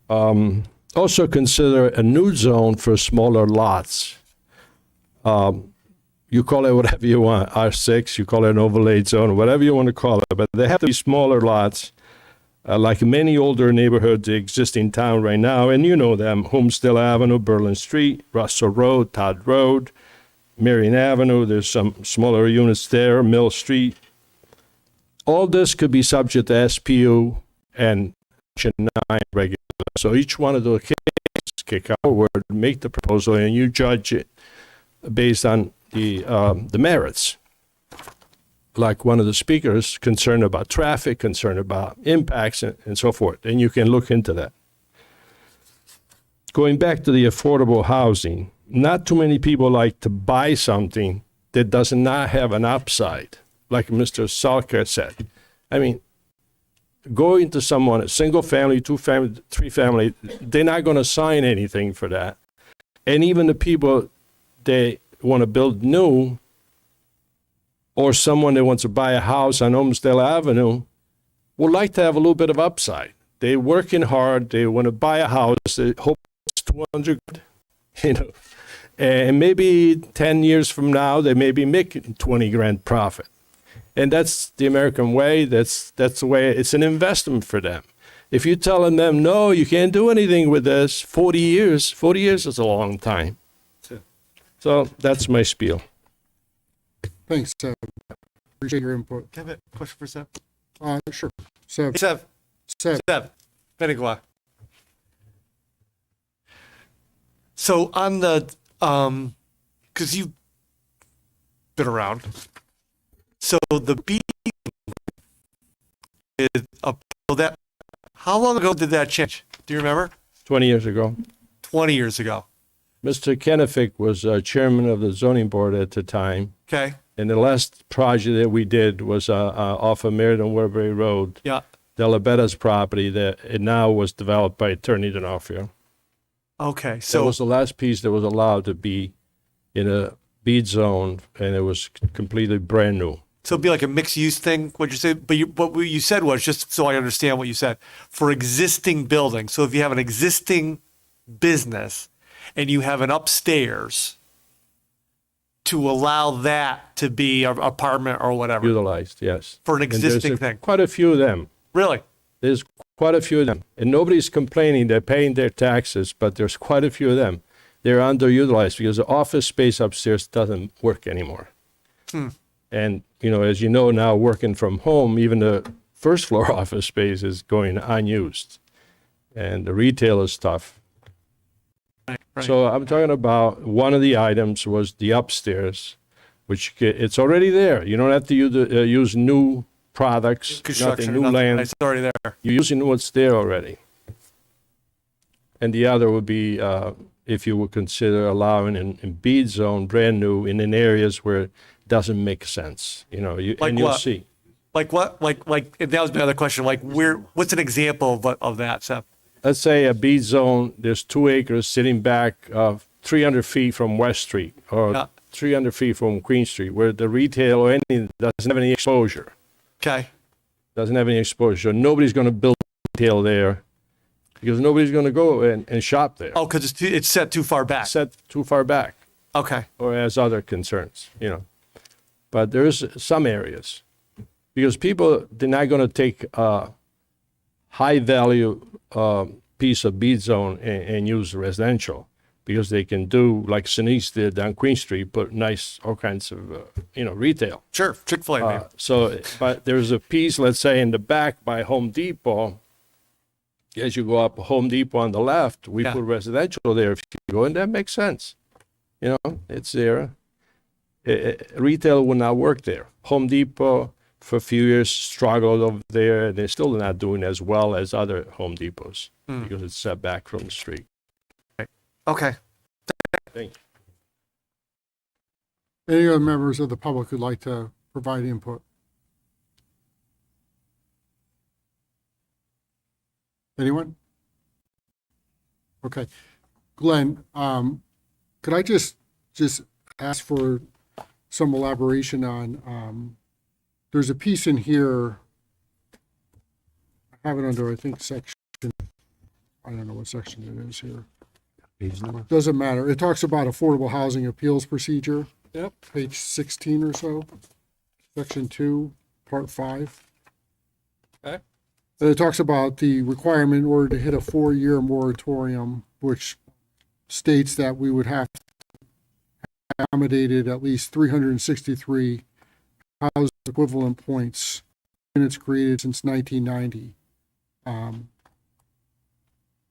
Also consider a new zone for smaller lots. You call it whatever you want, R6, you call it an overlaid zone, whatever you want to call it, but they have to be smaller lots, like many older neighborhoods that exist in town right now, and you know them, Homestead Avenue, Berlin Street, Russell Road, Todd Road, Marion Avenue, there's some smaller units there, Mill Street, all this could be subject to SPU and Section 9 regulation. So each one of those cases kick forward, make the proposal, and you judge it based on the merits. Like one of the speakers, concerned about traffic, concerned about impacts, and so forth. And you can look into that. Going back to the affordable housing, not too many people like to buy something that does not have an upside, like Mr. Salker said. I mean, going to someone, a single family, two family, three family, they're not going to sign anything for that. And even the people they want to build new, or someone that wants to buy a house on Olmsdale Avenue, would like to have a little bit of upside. They're working hard. They want to buy a house. They hope it's 200, you know, and maybe 10 years from now, they may be making 20 grand profit. And that's the American way. That's the way. It's an investment for them. If you're telling them, no, you can't do anything with this, 40 years is a long time. So that's my spiel. Thanks, Seb. Appreciate your input. Can I have a question for Seb? Sure. Seb, Seb, Benigua. So on the, because you've been around, so the B is up, so that, how long ago did that change? Do you remember? 20 years ago. 20 years ago. Mr. Kennefic was chairman of the zoning board at the time. Okay. And the last project that we did was off of Meriden Woodbury Road, Yeah. De La Betta's property that it now was developed by Attorney D'Onofrio. Okay. So So was the last piece that was allowed to be in a bead zone, and it was completely brand new. So it'd be like a mixed use thing, what you say, but what you said was, just so I understand what you said, for existing buildings. So if you have an existing business and you have an upstairs, to allow that to be an apartment or whatever, Utilized, yes. for an And there's existing thing. quite a few of them. Really? There's quite a few of them. And nobody's complaining they're paying their taxes, but there's quite a few of them. They're underutilized because the office space upstairs doesn't work anymore. And, you know, as you know now, working from home, even the first floor office space is going unused. And the retail is tough. Right. So I'm talking about one of the items was the upstairs, which it's already there. You don't have to use new products, Construction, nothing, new land. It's already there. You're using what's there already. And the other would be if you would consider allowing in bead zone, brand new, in areas where it doesn't make sense. You know, Like and you'll what? see. Like what? Like that was my other question. Like what's an example of that, Seth? Let's say a bead zone, there's 2 acres sitting back 300 feet from West Street or Yeah. 300 feet from Queen Street, where the retail or anything doesn't have any exposure. Okay. Doesn't have any exposure. Nobody's going to build retail there because nobody's going to go and shop there. Oh, because it's set too far back. Set too far back Okay. or has other concerns, you know. But there's some areas because people, they're not going to take a high value piece of bead zone and use residential because they can do like Sinise did on Queen Street, put nice, all kinds of, retail. Sure. Chick-fil-A, man. But there's a piece, let's say, in the back by Home Depot. As you go up Home Depot on the left, we Yeah. put residential there. If you go, and that makes sense. You know, it's there. Retail will not work there. Home Depot for a few years struggled over there, and they're still not doing as well as other Home Depots because it's set back from the street. Okay. Thank you. any other members of the public who'd like to provide input? Anyone? Okay. Glenn, could I just ask for some elaboration on, there's a piece in here, I have it under, I think, section, I don't know what section it is here. Doesn't matter. It talks about affordable housing appeals procedure. Yep. Page 16 or so, section 2, part 5. Okay. And it talks about the requirement in order to hit a 4-year moratorium, which states that we would have accommodated at least 363 housing equivalent points units created since 1990.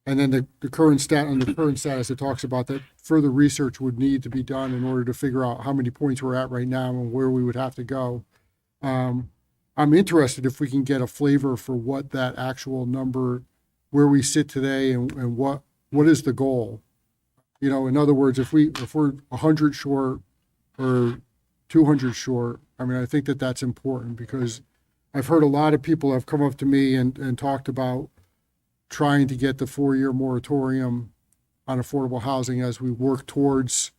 And then the current status, it talks about that further research would need to be done in order to figure out how many points we're at right now and where we would have to go. I'm interested if we can get a flavor for what that actual number, where we sit today, and what is the goal. You know, in other words, if we're 100 short or 200 short, I mean, I think that's important, because I've heard a lot of people have come up to me and talked about trying to get the 4-year moratorium on affordable housing as we work towards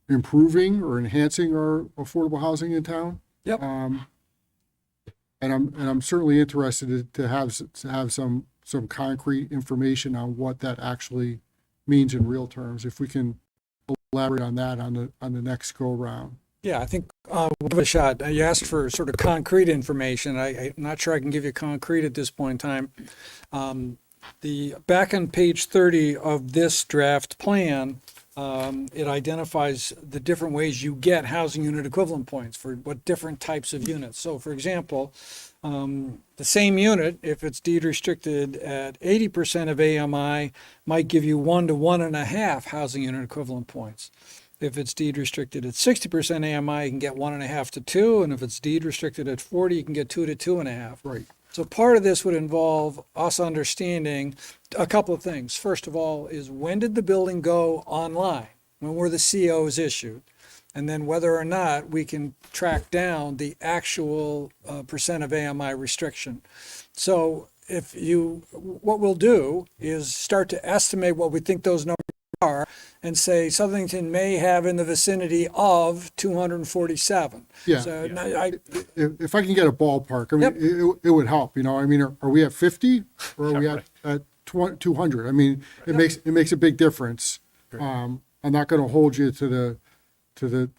improving or enhancing our affordable housing in town. Yep. And I'm certainly interested to have some concrete information on what that actually means in real terms. If we can elaborate on that on the next go round. Yeah, I think we'll give it a shot. You asked for sort of concrete information. I'm not sure I can give you concrete at this point in time. The back on page 30 of this draft plan, it identifies the different ways you get housing unit equivalent points for what different types of units. So, for example, the same unit, if it's deed restricted at 80% of AMI, might give you 1 to 1.5 housing unit equivalent points. If it's deed restricted at 60% AMI, you can get 1.5 to 2, and if it's deed restricted at 40, you can get 2 to 2.5. Right. So part of this would involve us understanding a couple of things. First of all, is when did the building go online? When were the COs issued? And then whether or not we can track down the actual percent of AMI restriction. So what we'll do is start to estimate what we think those numbers are and say Southington may have in the vicinity of 247. Yeah. So If I can get a ballpark, I mean, it would help, you know, I mean, are we at 50 or are we at 200? I mean, it makes a big difference. I'm not going to hold you to the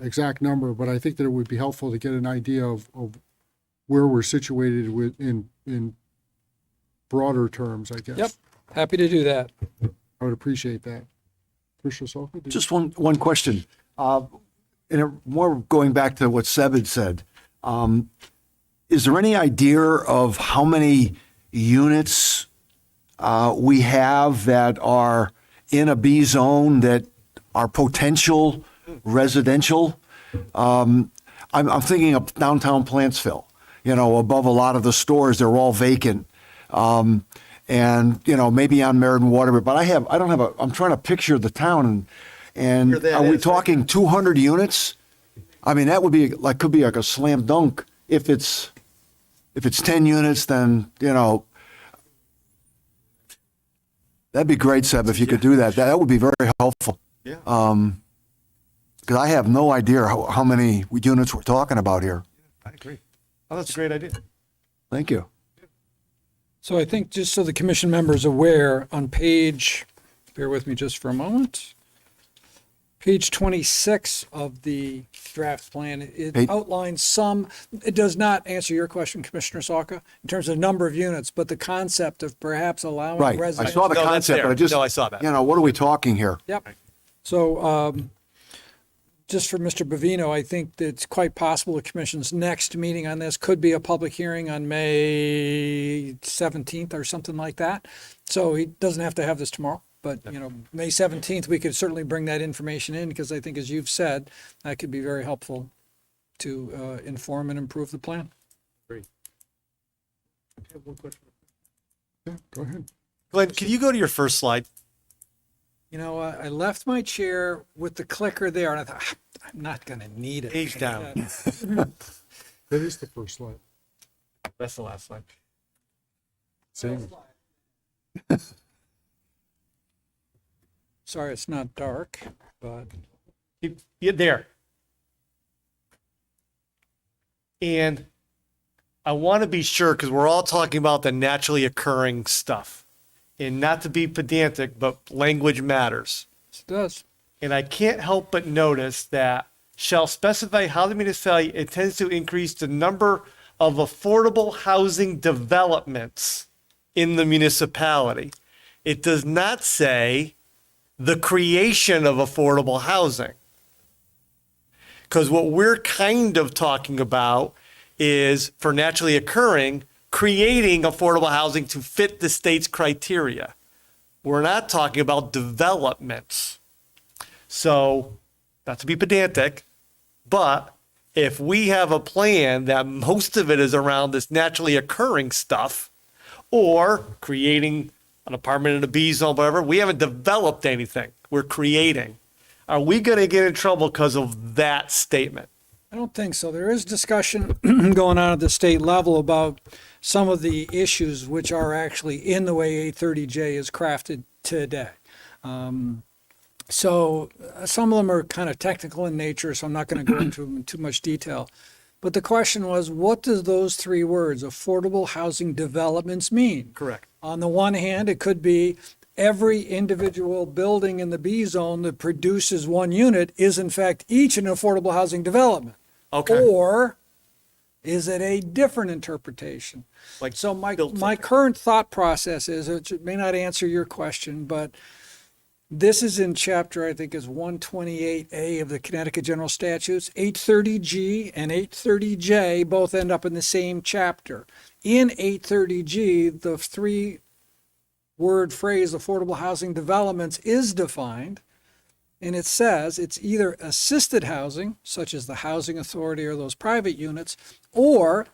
exact number, but I think that it would be helpful to get an idea of where we're situated in broader terms, I guess. Yep, happy to do that. I would appreciate that. Commissioner Salka? Just one question. More going back to what Seb had said. Is there any idea of how many units we have that are in a B zone that are potential residential? I'm thinking of downtown Plantsville. You know, above a lot of the stores, they're all vacant. And, you know, maybe on Meriden Water, but I'm trying to picture the town, and are we talking 200 units? I mean, that would be could be like a slam dunk. If it's 10 units, then, you know, that'd be great, Seb, if you could do that. That would be very helpful. Yeah. Because I have no idea how many units we're talking about here. I agree. Oh, that's a great idea. Thank you. So I think just so the commission members aware, on page, bear with me just for a moment, page 26 of the draft plan, it outlines some, it does not answer your question, Commissioner Salka, in terms of number of units, but the concept of perhaps allowing Right. residents. I saw the No, that's concept, there. but No, I saw that. You know, what are we talking here? Yep. So just for Mr. Bavino, I think that it's quite possible the commission's next meeting on this could be a public hearing on May 17th or something like that. So he doesn't have to have this tomorrow, but, you know, May 17th, we could certainly bring that information in, because I think, as you've said, that could be very helpful to inform and improve the plan. Yeah, go ahead. Glenn, can you go to your first slide? You know, I left my chair with the clicker there, and I thought, I'm not going to need it. Page down. That is the first slide. That's the last slide. Same. Sorry, it's not dark, but Get there. And I want to be sure, because we're all talking about the naturally occurring stuff. And not to be pedantic, but language matters. it does. And I can't help but notice that shall specify how the municipality intends to increase the number of affordable housing developments in the municipality. It does not say the creation of affordable housing. Because what we're kind of talking about is for naturally occurring, creating affordable housing to fit the state's criteria. We're not talking about developments. So, not to be pedantic, but if we have a plan that most of it is around this naturally occurring stuff, or creating an apartment in a B zone, whatever, we haven't developed anything. We're creating. Are we going to get in trouble because of that statement? I don't think so. There is discussion going on at the state level about some of the issues which are actually in the way 830J is crafted today. So some of them are kind of technical in nature, so I'm not going to go into them in too much detail. But the question was, what does those three words, affordable housing developments, mean? Correct. On the one hand, it could be every individual building in the B zone that produces one unit is in fact each an affordable housing development. Okay. Or is it a different interpretation? Like So my built current thought process is, it may not answer your question, but this is in chapter, I think is 128A of the Connecticut General Statutes. 830G and 830J both end up in the same chapter. In 830G, the three-word phrase affordable housing developments is defined, and it says it's either assisted housing, such as the housing authority or those private units, or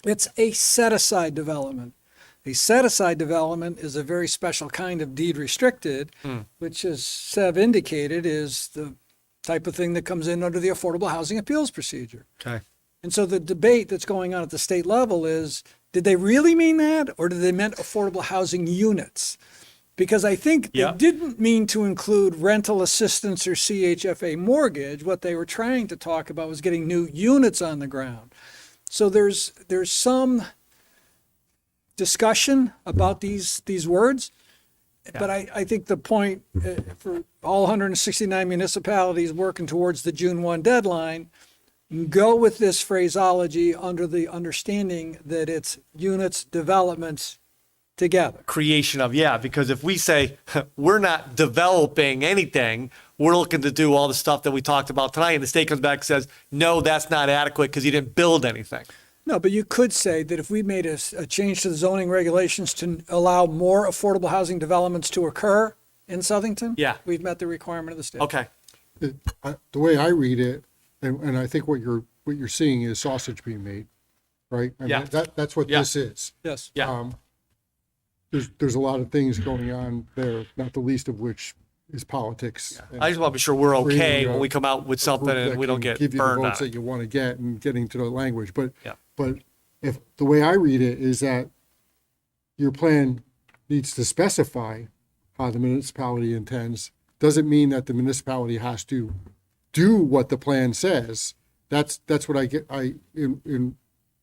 it's a set-aside development. A set-aside development is a very special kind of deed restricted, which, as Sev indicated, is the type of thing that comes in under the Affordable Housing Appeals Procedure. Okay. And so the debate that's going on at the state level is, did they really mean that, or did they mean affordable housing units? Because I think they didn't mean to include rental assistance or CHFA mortgage. What they were trying to talk about was getting new units on the ground. So there's some discussion about these words, but I think the point for all 169 municipalities working towards the June 1 deadline, go with this phraseology under the understanding that it's units, developments together. Creation of, because if we say we're not developing anything, we're looking to do all the stuff that we talked about tonight, and the state comes back and says, no, that's not adequate because you didn't build anything. No, but you could say that if we made a change to the zoning regulations to allow more affordable housing developments to occur in Southington, we've met the requirement of the state. Okay. The way I read it, and I think what you're seeing is sausage being made, right? I mean, that's what this is. Yes. There's a lot of things going on there, not the least of which is politics. I just want to be sure we're okay Creating when we come out with something and we don't get give you the burned on votes that it. you want to get and getting to the language. But Yeah. but if the way I read it is that your plan needs to specify how the municipality intends, doesn't mean that the municipality has to do what the plan says. That's what I get. In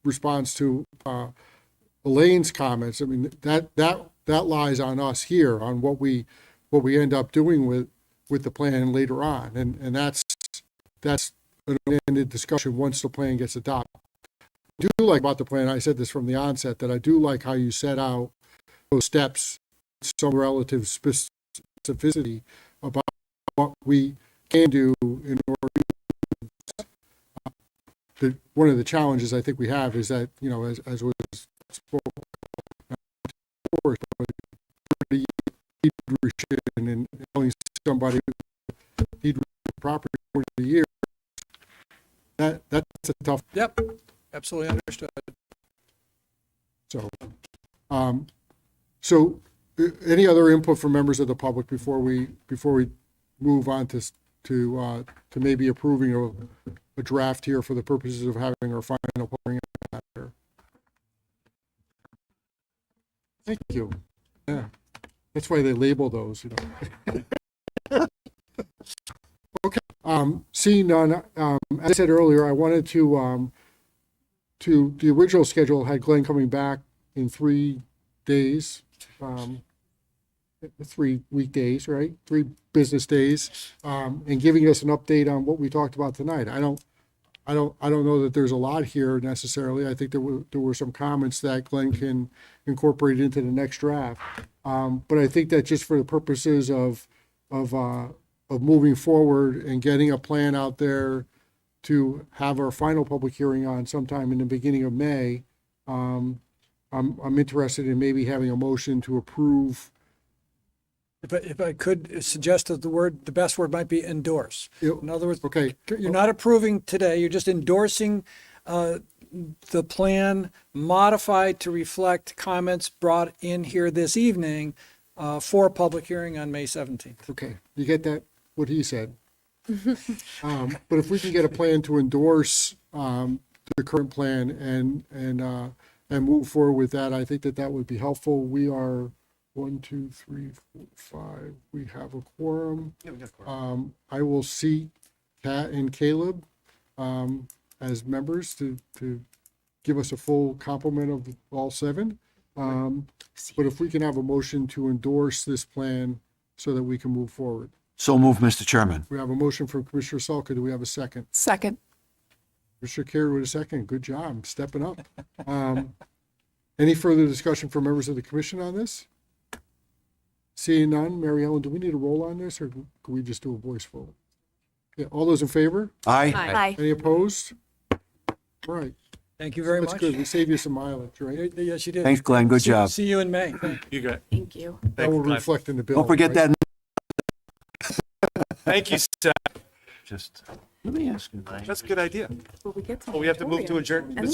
response to Elaine's comments. I mean that lies on us here on what we end up doing with the plan later on, and that's an ended discussion once the plan gets adopted. I do like about the plan, I said this from the onset, that I do like how you set out those steps, some relative specificity about what we can do in order to, one of the challenges I think we have is that, as was spoken before, deed restriction and telling somebody deed property for 40 years, that's a tough. Yep, absolutely understood. So, any other input from members of the public before we move on to maybe approving a draft here for the purposes of having our final hearing after? Thank you. Yeah, that's why they label those, Okay. Seeing none, as I said earlier, I wanted to the original schedule had Glenn coming back in 3 days, 3 weekdays, right? 3 business days, and giving us an update on what we talked about tonight. I don't know that there's a lot here necessarily. I think there were some comments that Glenn can incorporate into the next draft. But I think that just for the purposes of moving forward and getting a plan out there to have our final public hearing on sometime in the beginning of May, I'm interested in maybe having a motion to approve. If I could suggest that the best word might be endorse. Yep. In other words, Okay. you're not approving today, you're just endorsing the plan modified to reflect comments brought in here this evening for a public hearing on May 17th. Okay, you get that, what he said? But if we can get a plan to endorse the current plan and move forward with that, I think that would be helpful. We are 1, 2, 3, 4, 5. We have a quorum. I will seat Kat and Caleb as members to give us a full complement of all 7. But if we can have a motion to endorse this plan so that we can move forward. So move, Mr. Chairman. We have a motion from Commissioner Salka. Do we have a second? Second. Commissioner Carey with a second. Good job, stepping up. Any further discussion from members of the commission on this? Seeing none, Mary Ellen, do we need a roll on this, or can we just do a voice vote? Yeah, all those in favor? Aye. Aye. Any opposed? All right, Thank you very that's much. good. We saved you some mileage, right? Yes, you did. Thanks, Glenn. Good job. See you in May. You got it. Thank you. That Thank will you, Glenn. reflect in the bill. Don't forget right? that. Thank you, Seth. Just, let me ask you. That's a good idea. Will we get some Oh, we have to move to adjourn? And then